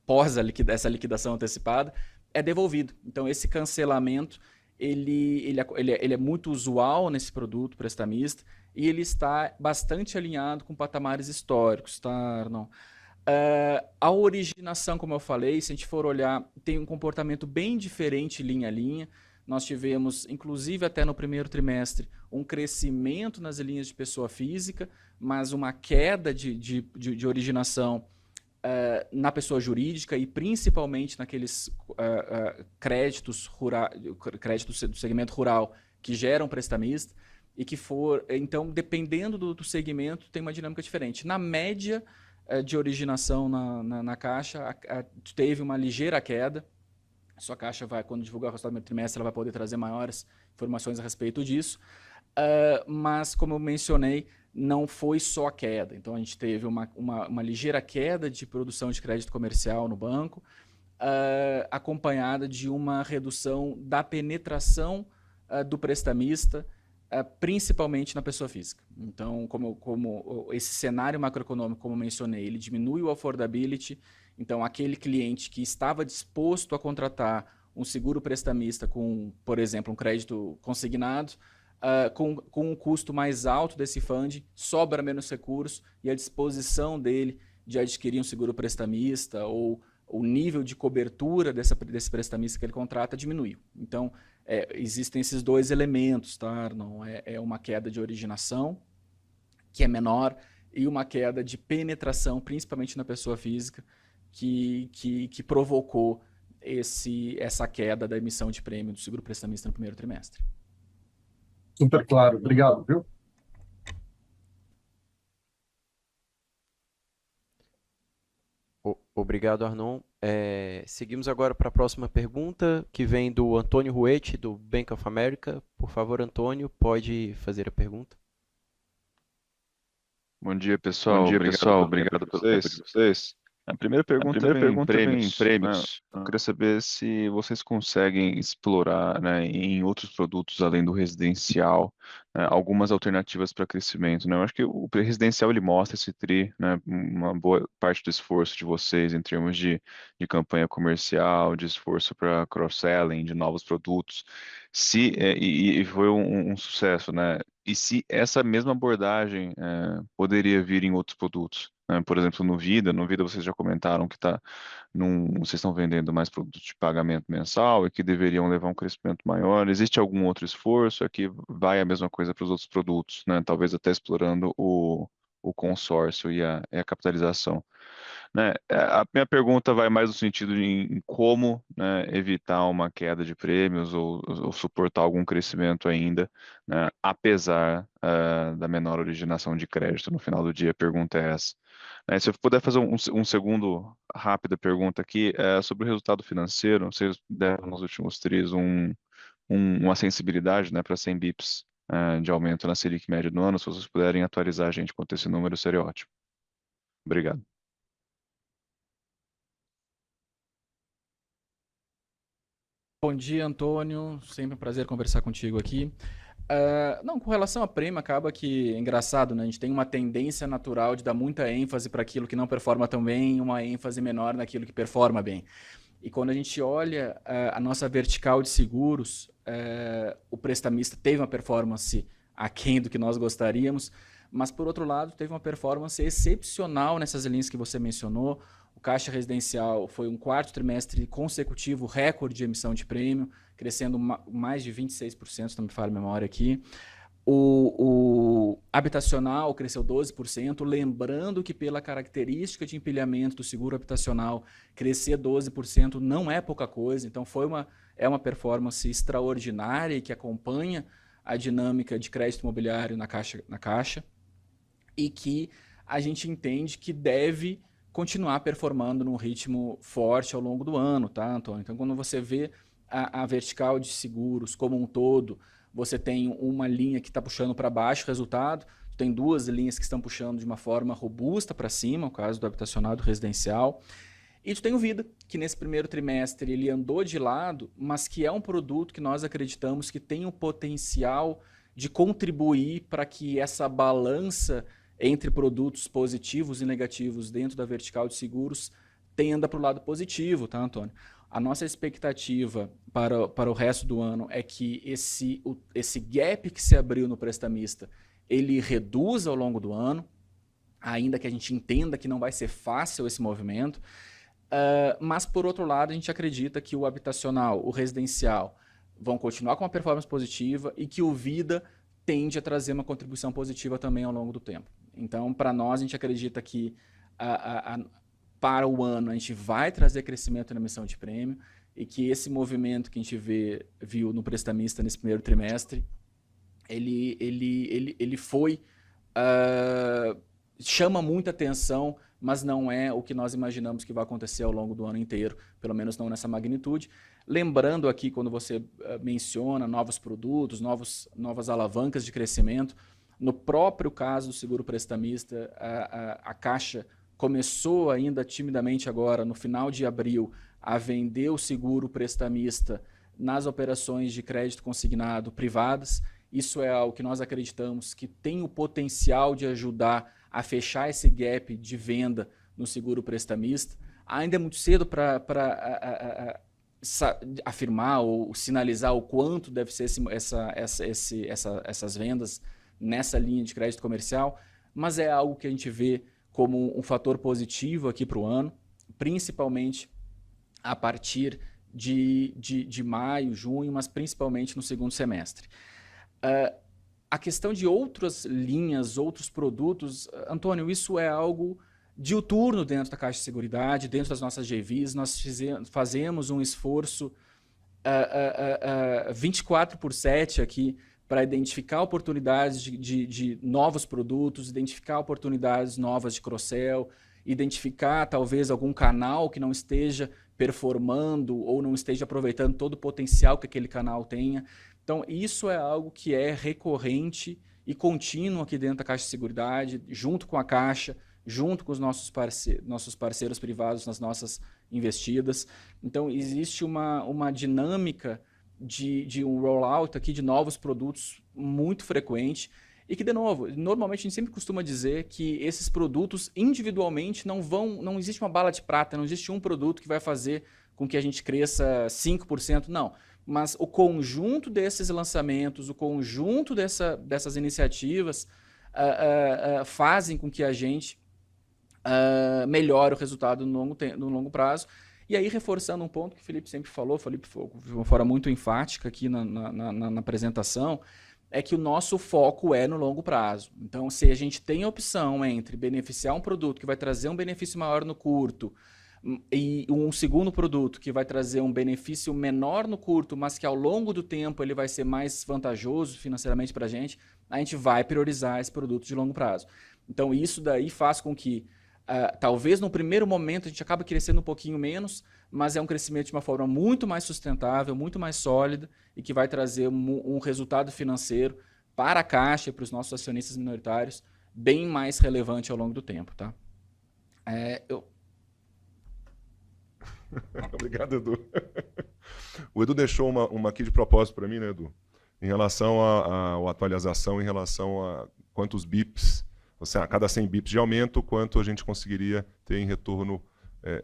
pós essa liquidação antecipada é devolvido. Então, esse cancelamento ele é muito usual nesse produto prestamista e ele está bastante alinhado com patamares históricos, tá, Arnon? A originação, como eu falei, se a gente for olhar, tem um comportamento bem diferente linha a linha. Nós tivemos, inclusive até no primeiro trimestre, um crescimento nas linhas de pessoa física, mas uma queda de originação na pessoa jurídica e principalmente naqueles créditos do segmento rural que geram prestamista e que então, dependendo do segmento, tem uma dinâmica diferente. Na média de originação na Caixa, teve uma ligeira queda. A sua Caixa quando divulgar o resultado do trimestre, ela vai poder trazer maiores informações a respeito disso. Mas, como eu mencionei, não foi só a queda. Então, a gente teve uma ligeira queda de produção de crédito comercial no banco, acompanhada de uma redução da penetração do prestamista, principalmente na pessoa física. Então, como esse cenário macroeconômico, como mencionei, ele diminui o affordability. Então, aquele cliente que estava disposto a contratar um seguro prestamista com, por exemplo, um crédito consignado, com um custo mais alto desse fund, sobra menos recursos e a disposição dele de adquirir um seguro prestamista ou o nível de cobertura desse prestamista que ele contrata diminuiu. Então, existem esses dois elementos, tá, Arnon? É uma queda de originação, que é menor, e uma queda de penetração, principalmente na pessoa física, que provocou essa queda da emissão de prêmio do seguro prestamista no primeiro trimestre. Super claro. Obrigado, viu? Obrigado, Arnon. Seguimos agora para a próxima pergunta, que vem do Antônio Ruete, do Bank of America. Por favor, Antônio, pode fazer a pergunta. Bom dia, pessoal. Obrigado pelo tempo de vocês. A primeira pergunta vem em prêmios. Eu queria saber se vocês conseguem explorar, né, em outros produtos além do residencial, algumas alternativas para crescimento, né? Eu acho que o residencial ele mostra esse tri, né, uma boa parte do esforço de vocês em termos de campanha comercial, de esforço para cross-selling, de novos produtos. E foi um sucesso, né? E se essa mesma abordagem poderia vir em outros produtos? Por exemplo, no Vida vocês já comentaram que vocês estão vendendo mais produtos de pagamento mensal e que deveriam levar um crescimento maior. Existe algum outro esforço? Aqui vai a mesma coisa para os outros produtos, né? Talvez até explorando o consórcio e a capitalização. Né? A minha pergunta vai mais no sentido em como, né, evitar uma queda de prêmios ou suportar algum crescimento ainda, né, apesar da menor originação de crédito. No final do dia, a pergunta é essa. Se eu puder fazer um segundo rápida pergunta aqui, sobre o resultado financeiro, vocês deram nos últimos tris uma sensibilidade, né, para 100 bips de aumento na Selic média do ano. Se vocês puderem atualizar a gente quanto a esse número, seria ótimo. Obrigado. Bom dia, Antônio. Sempre um prazer conversar contigo aqui. Não, com relação a prêmio, acaba que é engraçado, né? A gente tem uma tendência natural de dar muita ênfase para aquilo que não performa tão bem e uma ênfase menor naquilo que performa bem. E quando a gente olha a nossa vertical de seguros, o prestamista teve uma performance aquém do que nós gostaríamos, mas, por outro lado, teve uma performance excepcional nessas linhas que você mencionou. O Caixa Residencial foi um quarto trimestre consecutivo recorde de emissão de prêmio, crescendo mais de 26%, se não me falha a memória aqui. O habitacional cresceu 12%, lembrando que pela característica de empilhamento do seguro habitacional, crescer 12% não é pouca coisa, então é uma performance extraordinária e que acompanha a dinâmica de crédito imobiliário na Caixa e que a gente entende que deve continuar performando num ritmo forte ao longo do ano, tá, Antônio? Então, quando você vê a vertical de seguros como um todo, você tem uma linha que está puxando para baixo o resultado, tem duas linhas que estão puxando de uma forma robusta para cima, o caso do habitacional e do residencial, e tu tem o Vida, que nesse primeiro trimestre ele andou de lado, mas que é um produto que nós acreditamos que tem o potencial de contribuir para que essa balança entre produtos positivos e negativos dentro da vertical de seguros tenda para o lado positivo, tá, Antônio? A nossa expectativa para o resto do ano é que esse gap que se abriu no prestamista, ele reduza ao longo do ano, ainda que a gente entenda que não vai ser fácil esse movimento, mas, por outro lado, a gente acredita que o habitacional, o residencial, vão continuar com uma performance positiva e que o Vida tende a trazer uma contribuição positiva também ao longo do tempo. Então, para nós, a gente acredita que para o ano a gente vai trazer crescimento na emissão de prêmio e que esse movimento que a gente viu no prestamista nesse primeiro trimestre, ele chama muita atenção, mas não é o que nós imaginamos que vai acontecer ao longo do ano inteiro, pelo menos não nessa magnitude. Lembrando aqui, quando você menciona novos produtos, novas alavancas de crescimento, No próprio caso do seguro prestamista, a Caixa começou ainda timidamente agora, no final de abril, a vender o seguro prestamista nas operações de crédito consignado privadas. Isso é algo que nós acreditamos que tem o potencial de ajudar a fechar esse gap de venda no seguro prestamista. Ainda é muito cedo para afirmar ou sinalizar o quanto deve ser essas vendas nessa linha de crédito comercial, mas é algo que a gente vê como um fator positivo aqui para o ano, principalmente a partir de maio, junho, mas principalmente no segundo semestre. A questão de outras linhas, outros produtos, Antônio, isso é algo diuturno dentro da Caixa de Seguridade, dentro das nossas GVs. Nós fazemos um esforço 24/7 aqui para identificar oportunidades de novos produtos, identificar oportunidades novas de cross-sell, identificar talvez algum canal que não esteja performando ou não esteja aproveitando todo o potencial que aquele canal tenha. Então, isso é algo que é recorrente e contínuo aqui dentro da Caixa de Seguridade, junto com a Caixa, junto com os nossos parceiros privados nas nossas investidas. Então, existe uma dinâmica de um rollout aqui de novos produtos muito frequente e que, de novo, normalmente a gente sempre costuma dizer que esses produtos individualmente não existe uma bala de prata, não existe um produto que vai fazer com que a gente cresça 5%, não. Mas o conjunto desses lançamentos, o conjunto dessas iniciativas fazem com que a gente melhore o resultado no longo prazo. E aí, reforçando um ponto que o Felipe sempre falou, Felipe foi de uma forma muito enfática aqui na apresentação, é que o nosso foco é no longo prazo. Então, se a gente tem a opção entre beneficiar um produto que vai trazer um benefício maior no curto e um segundo produto que vai trazer um benefício menor no curto, mas que ao longo do tempo ele vai ser mais vantajoso financeiramente para a gente vai priorizar esse produto de longo prazo. Então, isso daí faz com que talvez no primeiro momento a gente acabe crescendo um pouquinho menos, mas é um crescimento de uma forma muito mais sustentável, muito mais sólida e que vai trazer um resultado financeiro para a Caixa e para os nossos acionistas minoritários bem mais relevante ao longo do tempo. Tá? Obrigado, Edu. O Edu deixou uma aqui de propósito para mim, né, Edu? Em relação à atualização, em relação a quantos bips, ou seja, a cada 100 bips de aumento, quanto a gente conseguiria ter em retorno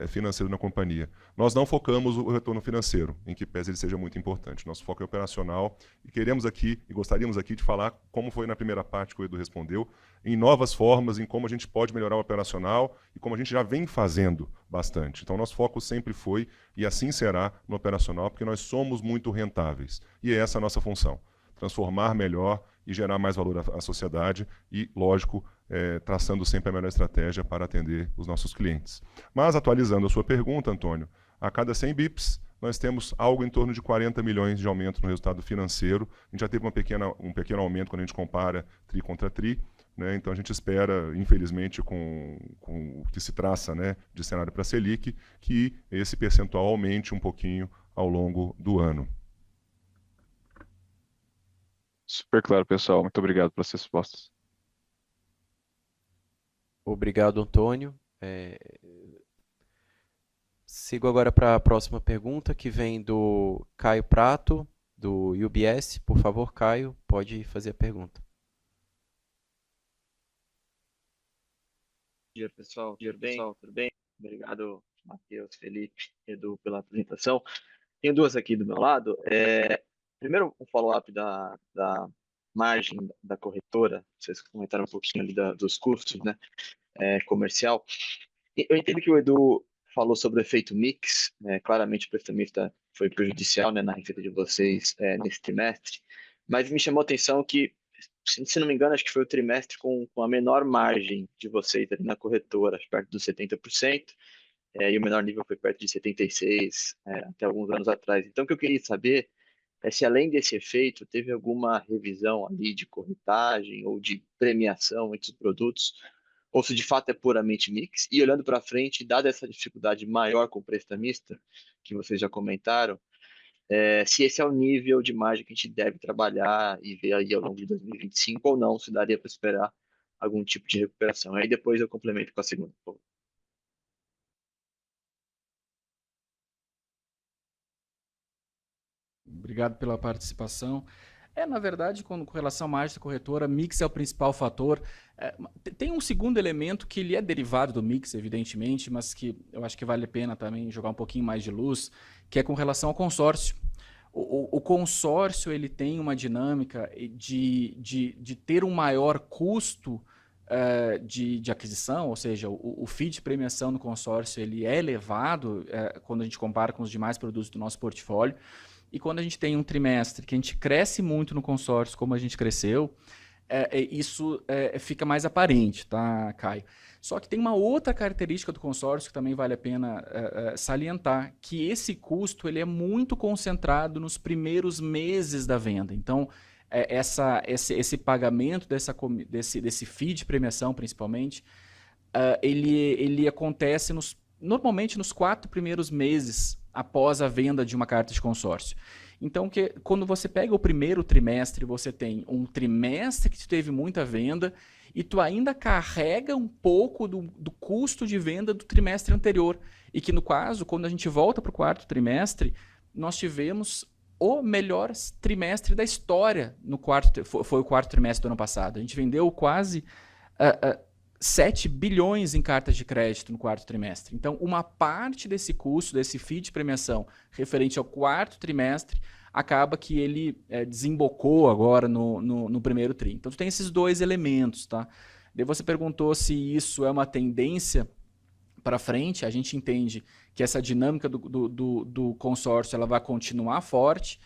financeiro na companhia. Nós não focamos o retorno financeiro, em que pese ele seja muito importante. Nosso foco é operacional e queremos aqui, e gostaríamos aqui de falar, como foi na primeira parte que o Edu respondeu, em novas formas, em como a gente pode melhorar o operacional e como a gente já vem fazendo bastante. Então, nosso foco sempre foi, e assim será, no operacional, porque nós somos muito rentáveis. E é essa a nossa função, transformar melhor e gerar mais valor à sociedade e, lógico, traçando sempre a melhor estratégia para atender os nossos clientes. Mas, atualizando a sua pergunta, Antônio, a cada 100 bips, nós temos algo em torno de 40 milhões de aumento no resultado financeiro. A gente já teve um pequeno aumento quando a gente compara TRI contra TRI, né? Então, a gente espera, infelizmente, com o que se traça, né, de cenário para a Selic, que esse percentual aumente um pouquinho ao longo do ano. Super claro, pessoal. Muito obrigado pelas respostas. Obrigado, Antônio. Sigo agora para a próxima pergunta, que vem do Caio Prato, do UBS. Por favor, Caio, pode fazer a pergunta. Bom dia, pessoal. Tudo bem? Obrigado, Matheus, Felipe, Edu, pela apresentação. Tenho duas aqui do meu lado. Primeiro, um follow-up da margem da corretora. Vocês comentaram um pouquinho ali dos custos, né, comercial. Eu entendo que o Edu falou sobre o efeito mix. Claramente, o prestamista foi prejudicial, né, na receita de vocês nesse trimestre. Mas me chamou a atenção que, se não me engano, acho que foi o trimestre com a menor margem de vocês ali na corretora, perto dos 70%. E o menor nível foi perto de 76%, até alguns anos atrás. Então, o que eu queria saber é se, além desse efeito, teve alguma revisão ali de corretagem ou de premiação entre os produtos, ou se de fato é puramente mix. E olhando para frente, dada essa dificuldade maior com o prestamista, que vocês já comentaram, se esse é o nível de margem que a gente deve trabalhar e ver aí ao longo de 2025 ou não, se daria para esperar algum tipo de recuperação. Aí depois eu complemento com a segunda. Obrigado pela participação. Na verdade, com relação à margem da corretora, mix é o principal fator. Tem um segundo elemento que ele é derivado do mix, evidentemente, mas que eu acho que vale a pena também jogar um pouquinho mais de luz, que é com relação ao consórcio. O consórcio ele tem uma dinâmica de ter um maior custo de aquisição, ou seja, o fee de premiação no consórcio ele é elevado quando a gente compara com os demais produtos do nosso portfólio. E quando a gente tem um trimestre que a gente cresce muito no consórcio, como a gente cresceu, isso fica mais aparente, tá, Caio? Só que tem uma outra característica do consórcio que também vale a pena salientar, que esse custo ele é muito concentrado nos primeiros meses da venda. Então, esse pagamento desse fee de premiação, principalmente, ele acontece normalmente nos 4 primeiros meses após a venda de uma carta de consórcio. Então, quando você pega o primeiro trimestre, você tem um trimestre que teve muita venda e tu ainda carrega um pouco do custo de venda do trimestre anterior. E que, no caso, quando a gente volta para o 4º trimestre, nós tivemos o melhor trimestre da história. Foi o 4º trimestre do ano passado. A gente vendeu quase 7 bilhões em cartas de crédito no 4º trimestre. Então, uma parte desse custo, desse fee de premiação referente ao 4º trimestre, acaba que ele desembocou agora no primeiro tri. Então, tu tem esses 2 elementos, tá? Daí você perguntou se isso é uma tendência para frente. A gente entende que essa dinâmica do consórcio ela vai continuar forte.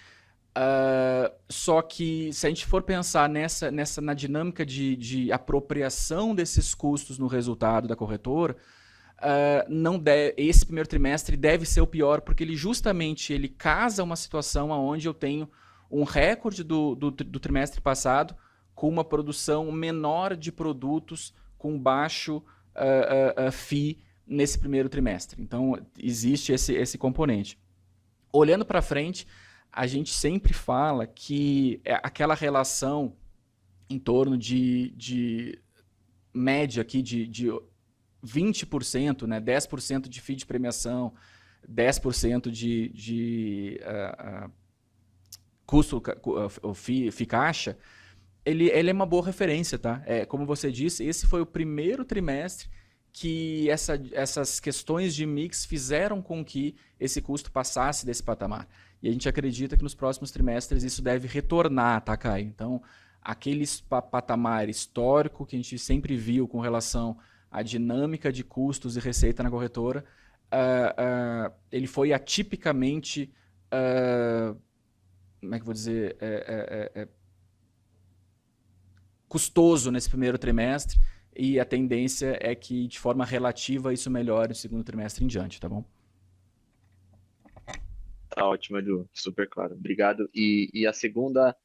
Só que se a gente for pensar na dinâmica de apropriação desses custos no resultado da corretora, esse primeiro trimestre deve ser o pior, porque ele casa uma situação onde eu tenho um recorde do trimestre passado com uma produção menor de produtos com baixo fee nesse primeiro trimestre. Então, existe esse componente. Olhando para frente, a gente sempre fala que aquela relação em torno de média aqui de 20%, né, 10% de fee de premiação, 10% de custo, fee caixa, ele é uma boa referência, tá? Como você disse, esse foi o primeiro trimestre que essas questões de mix fizeram com que esse custo passasse desse patamar. E a gente acredita que nos próximos trimestres isso deve retornar, tá, Caio? Então, aquele patamar histórico que a gente sempre viu com relação à dinâmica de custos e receita na corretora, ele foi atipicamente, como é que eu vou dizer, custoso nesse primeiro trimestre, e a tendência é que, de forma relativa, isso melhore no segundo trimestre em diante, tá bom? Tá ótimo, Edu. Super claro. Obrigado. E a segunda,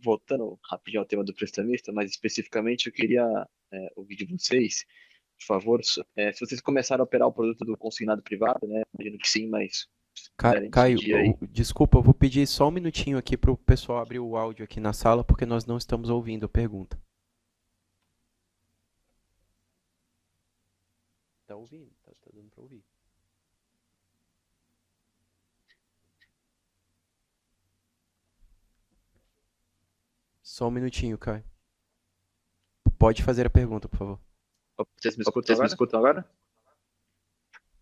voltando rapidinho ao tema do prestamista, mas especificamente eu queria ouvir de vocês, por favor, se vocês começaram a operar o produto do consignado privado, né? Imagino que sim, mas... Caio, desculpa, eu vou pedir só um minutinho aqui para o pessoal abrir o áudio aqui na sala, porque nós não estamos ouvindo a pergunta. Tá ouvindo? Tá dando para ouvir. Só um minutinho, Caio. Pode fazer a pergunta, por favor. Vocês me escutam agora?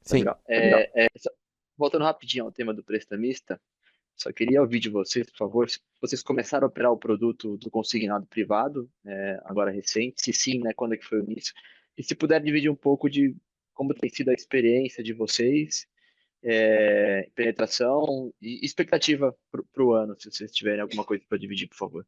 Sim. Legal. Voltando rapidinho ao tema do prestamista, só queria ouvir de vocês, por favor, se vocês começaram a operar o produto do consignado privado, agora recente, se sim, né, quando é que foi o início? E se puder dividir um pouco de como tem sido a experiência de vocês, penetração e expectativa para o ano, se vocês tiverem alguma coisa para dividir, por favor.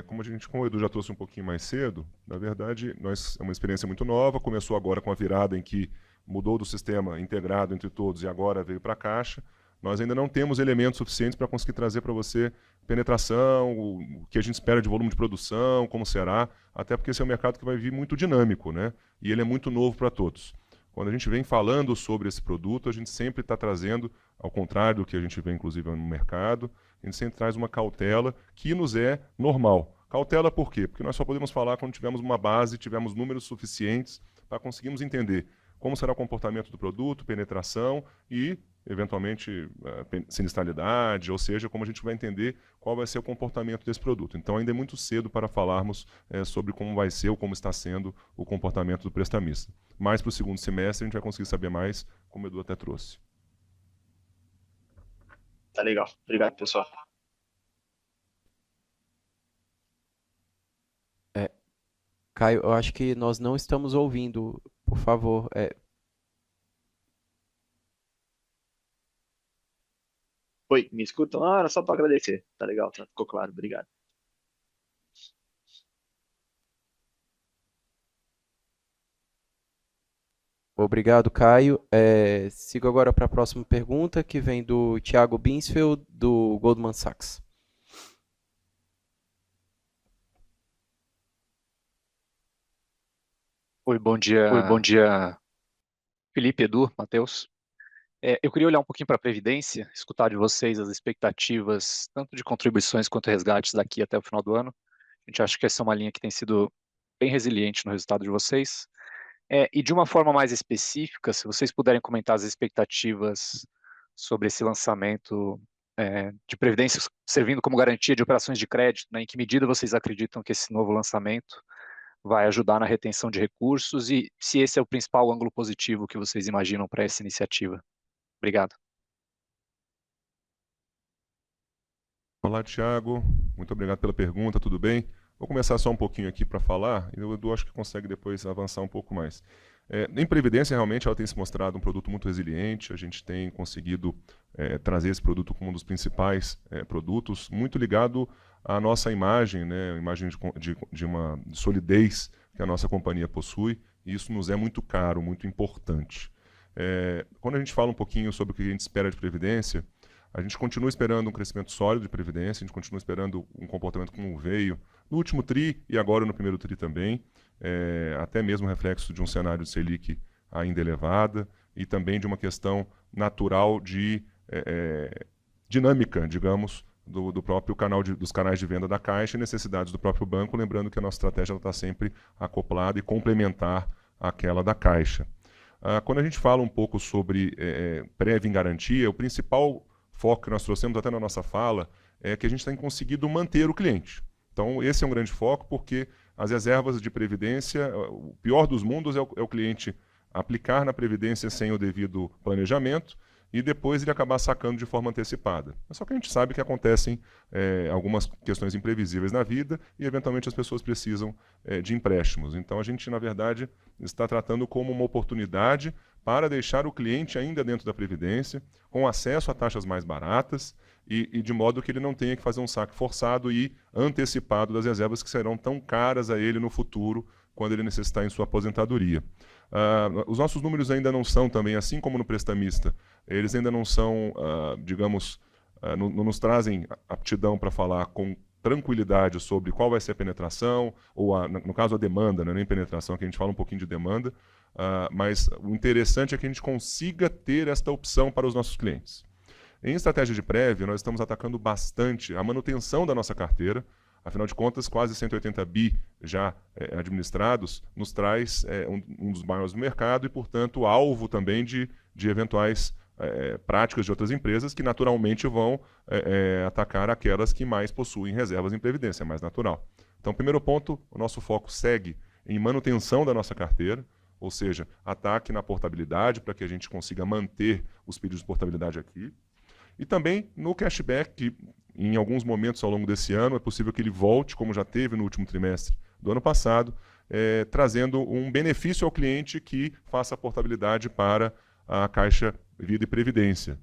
Como o Edu já trouxe um pouquinho mais cedo, na verdade, é uma experiência muito nova, começou agora com a virada em que mudou do sistema integrado entre todos e agora veio para a Caixa. nós ainda não temos elementos suficientes para conseguir trazer para você penetração, o que a gente espera de volume de produção, como será, até porque esse é um mercado que vai vir muito dinâmico, né? E ele é muito novo para todos. Quando a gente vem falando sobre esse produto, a gente sempre está trazendo, ao contrário do que a gente vê inclusive no mercado, a gente sempre traz uma cautela que nos é normal. Cautela por quê? Porque nós só podemos falar quando tivermos uma base, tivermos números suficientes para conseguirmos entender como será o comportamento do produto, penetração e, eventualmente, sinistralidade, ou seja, como a gente vai entender qual vai ser o comportamento desse produto. Então, ainda é muito cedo para falarmos sobre como vai ser ou como está sendo o comportamento do prestamista. Mais para o segundo semestre, a gente vai conseguir saber mais, como o Edu até trouxe. Tá legal. Obrigado, pessoal. Caio, eu acho que nós não estamos ouvindo. Por favor. Oi, me escutam? Ah, era só para agradecer. Tá legal, tá, ficou claro. Obrigado. Obrigado, Caio. Sigo agora para a próxima pergunta, que vem do Thiago Binsfeld, do Goldman Sachs. Oi, bom dia, Felipe, Edu, Matheus. Eu queria olhar um pouquinho para a Previdência, escutar de vocês as expectativas, tanto de contribuições quanto resgates daqui até o final do ano. A gente acha que essa é uma linha que tem sido bem resiliente no resultado de vocês. E de uma forma mais específica, se vocês puderem comentar as expectativas sobre esse lançamento de Previdência servindo como garantia de operações de crédito, né? Em que medida vocês acreditam que esse novo lançamento vai ajudar na retenção de recursos e se esse é o principal ângulo positivo que vocês imaginam para essa iniciativa? Obrigado. Olá, Thiago. Muito obrigado pela pergunta, tudo bem? Vou começar só um pouquinho aqui para falar, e o Edu acho que consegue depois avançar um pouco mais. Em Previdência, realmente, ela tem se mostrado um produto muito resiliente, a gente tem conseguido trazer esse produto como um dos principais produtos, muito ligado à nossa imagem, né, a imagem de uma solidez que a nossa companhia possui, e isso nos é muito caro, muito importante. Quando a gente fala um pouquinho sobre o que a gente espera de Previdência, a gente continua esperando um crescimento sólido de Previdência, a gente continua esperando um comportamento como veio no último TRI e agora no primeiro TRI também, até mesmo reflexo de um cenário de Selic ainda elevada e também de uma questão natural de dinâmica, digamos, do próprio canal dos canais de venda da Caixa e necessidades do próprio banco, lembrando que a nossa estratégia está sempre acoplada e complementar àquela da Caixa. Quando a gente fala um pouco sobre prévia em garantia, o principal foco que nós trouxemos até na nossa fala é que a gente tem conseguido manter o cliente. Então, esse é um grande foco, porque as reservas de previdência, o pior dos mundos é o cliente aplicar na previdência sem o devido planejamento e depois ele acabar sacando de forma antecipada. Só que a gente sabe que acontecem algumas questões imprevisíveis na vida e, eventualmente, as pessoas precisam de empréstimos. Então, a gente, na verdade, está tratando como uma oportunidade para deixar o cliente ainda dentro da Previdência, com acesso a taxas mais baratas e de modo que ele não tenha que fazer um saque forçado e antecipado das reservas que serão tão caras a ele no futuro, quando ele necessitar em sua aposentadoria. Os nossos números ainda não são também, assim como no prestamista, eles ainda não são, digamos, não nos trazem aptidão para falar com tranquilidade sobre qual vai ser a penetração, ou, no caso, a demanda, não é nem penetração, que a gente fala um pouquinho de demanda, mas o interessante é que a gente consiga ter esta opção para os nossos clientes. Em estratégia de prévia, nós estamos atacando bastante a manutenção da nossa carteira. Afinal de contas, quase 180 bi já administrados nos traz um dos maiores do mercado e, portanto, alvo também de eventuais práticas de outras empresas que naturalmente vão atacar aquelas que mais possuem reservas em previdência, é mais natural. Então, primeiro ponto, o nosso foco segue em manutenção da nossa carteira, ou seja, ataque na portabilidade para que a gente consiga manter os pedidos de portabilidade aqui. E também no cashback, que em alguns momentos ao longo desse ano é possível que ele volte, como já teve no último trimestre do ano passado, trazendo um benefício ao cliente que faça a portabilidade para a Caixa Vida e Previdência.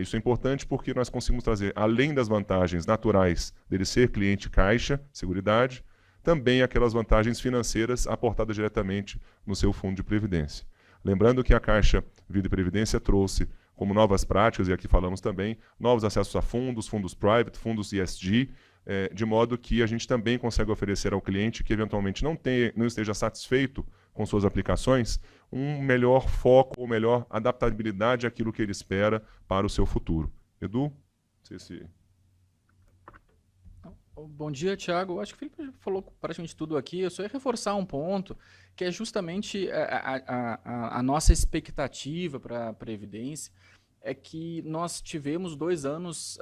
Isso é importante porque nós conseguimos trazer, além das vantagens naturais dele ser cliente Caixa, Seguridade, também aquelas vantagens financeiras aportadas diretamente no seu fundo de previdência. Lembrando que a Caixa Vida e Previdência trouxe como novas práticas, e aqui falamos também, novos acessos a fundos, fundos private, fundos ESG, de modo que a gente também consegue oferecer ao cliente que eventualmente não esteja satisfeito com suas aplicações, um melhor foco ou melhor adaptabilidade àquilo que ele espera para o seu futuro. Edu, não sei se... Bom dia, Thiago. Eu acho que o Felipe falou praticamente tudo aqui. Eu só ia reforçar um ponto, que é justamente a nossa expectativa para a Previdência, é que nós tivemos 2 anos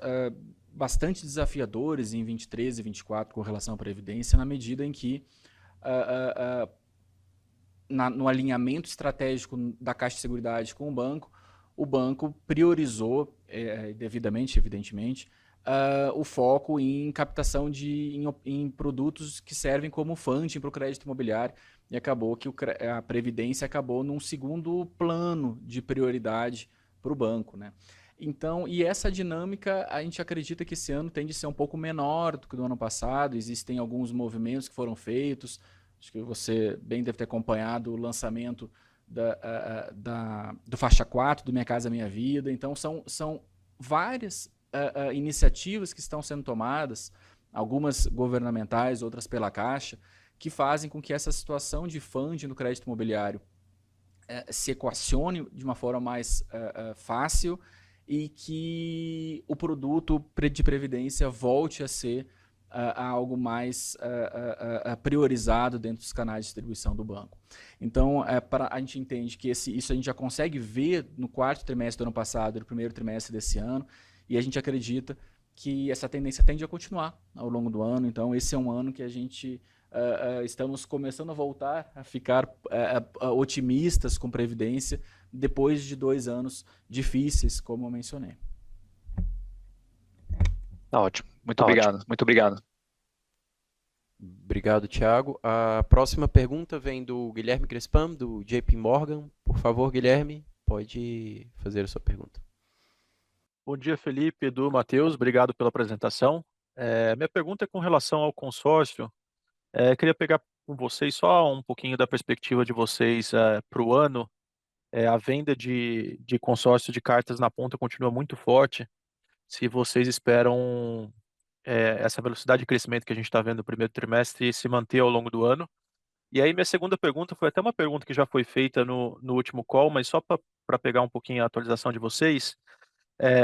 bastante desafiadores em 23 e 24 com relação à Previdência, na medida em que no alinhamento estratégico da Caixa de Seguridade com o banco priorizou, devidamente, evidentemente, o foco em captação em produtos que servem como funding para o crédito imobiliário, e acabou que a Previdência acabou num segundo plano de prioridade para o banco, né? Então, e essa dinâmica, a gente acredita que esse ano tende a ser um pouco menor do que do ano passado. Existem alguns movimentos que foram feitos. Acho que você bem deve ter acompanhado o lançamento do Faixa 4, do Minha Casa Minha Vida. Então, são várias iniciativas que estão sendo tomadas, algumas governamentais, outras pela Caixa, que fazem com que essa situação de funding no crédito imobiliário se equacione de uma forma mais fácil e que o produto de previdência volte a ser algo mais priorizado dentro dos canais de distribuição do banco. Então, a gente entende que isso a gente já consegue ver no 4º trimestre do ano passado e no 1º trimestre desse ano, e a gente acredita que essa tendência tende a continuar ao longo do ano. Então, esse é um ano que a gente estamos começando a voltar a ficar otimistas com previdência depois de 2 anos difíceis, como eu mencionei. Tá ótimo. Muito obrigado. Muito obrigado. Obrigado, Thiago. A próxima pergunta vem do Guilherme Crespam, do JP Morgan. Por favor, Guilherme, pode fazer a sua pergunta. Bom dia, Felipe, Edu, Matheus. Obrigado pela apresentação. Minha pergunta é com relação ao consórcio. Queria pegar com vocês só um pouquinho da perspectiva de vocês para o ano. A venda de consórcio de cartas na ponta continua muito forte. Se vocês esperam essa velocidade de crescimento que a gente está vendo no 1º trimestre se manter ao longo do ano. E aí minha segunda pergunta foi até uma pergunta que já foi feita no último call, mas só para pegar um pouquinho a atualização de vocês.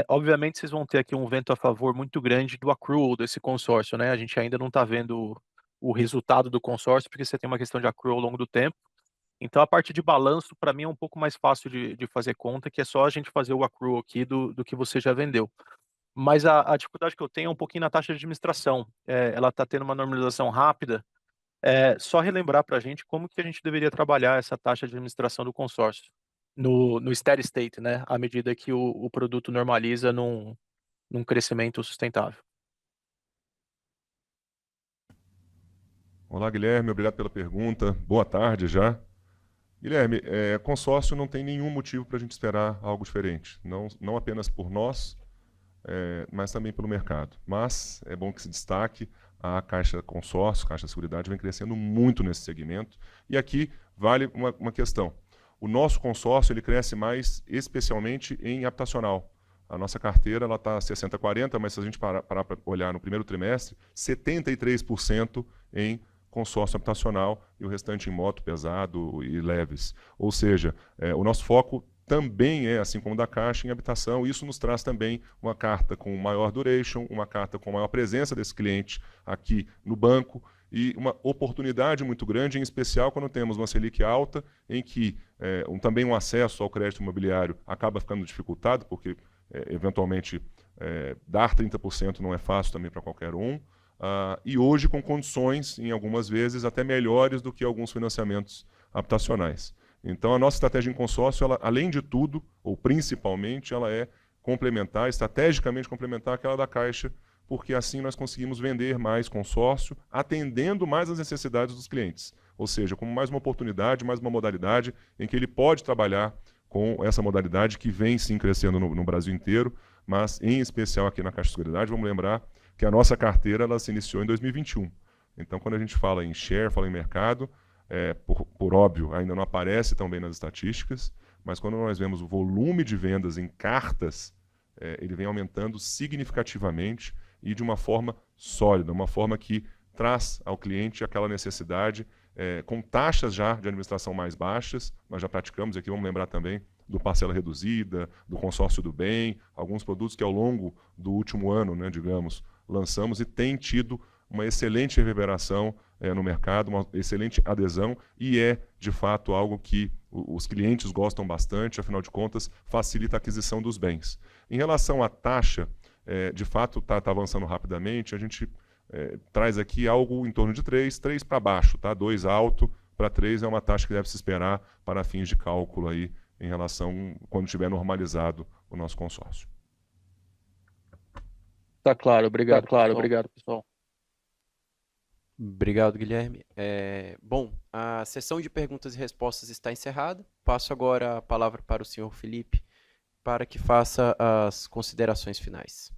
Obviamente vocês vão ter aqui um vento a favor muito grande do accrual desse consórcio, né? A gente ainda não está vendo o resultado do consórcio, porque você tem uma questão de accrual ao longo do tempo. Então, a parte de balanço, para mim, é um pouco mais fácil de fazer conta, que é só a gente fazer o accrual aqui do que você já vendeu. Mas a dificuldade que eu tenho é um pouquinho na taxa de administração. Ela está tendo uma normalização rápida. Só relembrar para a gente como que a gente deveria trabalhar essa taxa de administração do consórcio no steady state, né? À medida que o produto normaliza num crescimento sustentável. Olá, Guilherme, obrigado pela pergunta. Boa tarde já. Guilherme, consórcio não tem nenhum motivo para a gente esperar algo diferente. Não apenas por nós, mas também pelo mercado. Mas é bom que se destaque, a Caixa Consórcio, Caixa Seguridade, vem crescendo muito nesse segmento. E aqui vale uma questão. O nosso consórcio ele cresce mais especialmente em habitacional. A nossa carteira está 60-40, mas se a gente parar para olhar no 1º trimestre, 73% em consórcio habitacional e o restante em moto, pesado e leves. Ou seja, o nosso foco também é, assim como o da Caixa, em habitação. Isso nos traz também uma carta com maior duration, uma carta com maior presença desse cliente aqui no banco e uma oportunidade muito grande, em especial quando temos uma Selic alta, em que também um acesso ao crédito imobiliário acaba ficando dificultado, porque eventualmente dar 30% não é fácil também para qualquer um. E hoje com condições, em algumas vezes, até melhores do que alguns financiamentos habitacionais. Então, a nossa estratégia em consórcio, ela, além de tudo, ou principalmente, ela é complementar, estrategicamente complementar aquela da Caixa, porque assim nós conseguimos vender mais consórcio, atendendo mais as necessidades dos clientes. Ou seja, como mais uma oportunidade, mais uma modalidade em que ele pode trabalhar com essa modalidade que vem sim crescendo no Brasil inteiro, mas em especial aqui na Caixa de Seguridade. Vamos lembrar que a nossa carteira ela se iniciou em 2021. Então, quando a gente fala em share, fala em mercado, por óbvio, ainda não aparece tão bem nas estatísticas, mas quando nós vemos o volume de vendas em cartas, ele vem aumentando significativamente e de uma forma sólida, uma forma que traz ao cliente aquela necessidade, com taxas já de administração mais baixas. Nós já praticamos aqui, vamos lembrar também do parcela reduzida, do consórcio do bem, alguns produtos que ao longo do último ano, né, digamos, lançamos e tem tido uma excelente reverberação no mercado, uma excelente adesão, e de fato, algo que os clientes gostam bastante, afinal de contas, facilita a aquisição dos bens. Em relação à taxa, de fato, está avançando rapidamente, a gente traz aqui algo em torno de 3 para baixo, tá? 2 alto para 3 é uma taxa que deve se esperar para fins de cálculo aí, em relação, quando estiver normalizado o nosso consórcio. Tá claro, obrigado, pessoal. Obrigado, Guilherme. Bom, a sessão de perguntas e respostas está encerrada. Passo agora a palavra para o senhor Felipe, para que faça as considerações finais.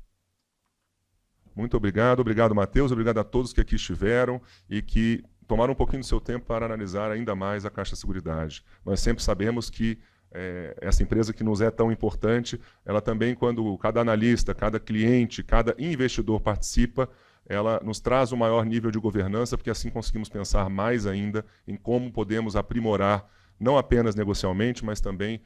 Muito obrigado, Matheus, obrigado a todos que aqui estiveram e que tomaram um pouquinho do seu tempo para analisar ainda mais a Caixa Seguridade. Nós sempre sabemos que essa empresa que nos é tão importante, ela também, quando cada analista, cada cliente, cada investidor participa, ela nos traz um maior nível de governança, porque assim conseguimos pensar mais ainda em como podemos aprimorar, não apenas negocialmente, mas também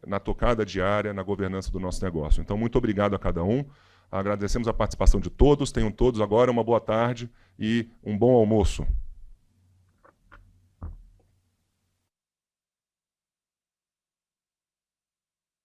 na tocada diária, na governança do nosso negócio. Então, muito obrigado a cada um. Agradecemos a participação de todos. Tenham todos agora uma boa tarde e um bom almoço.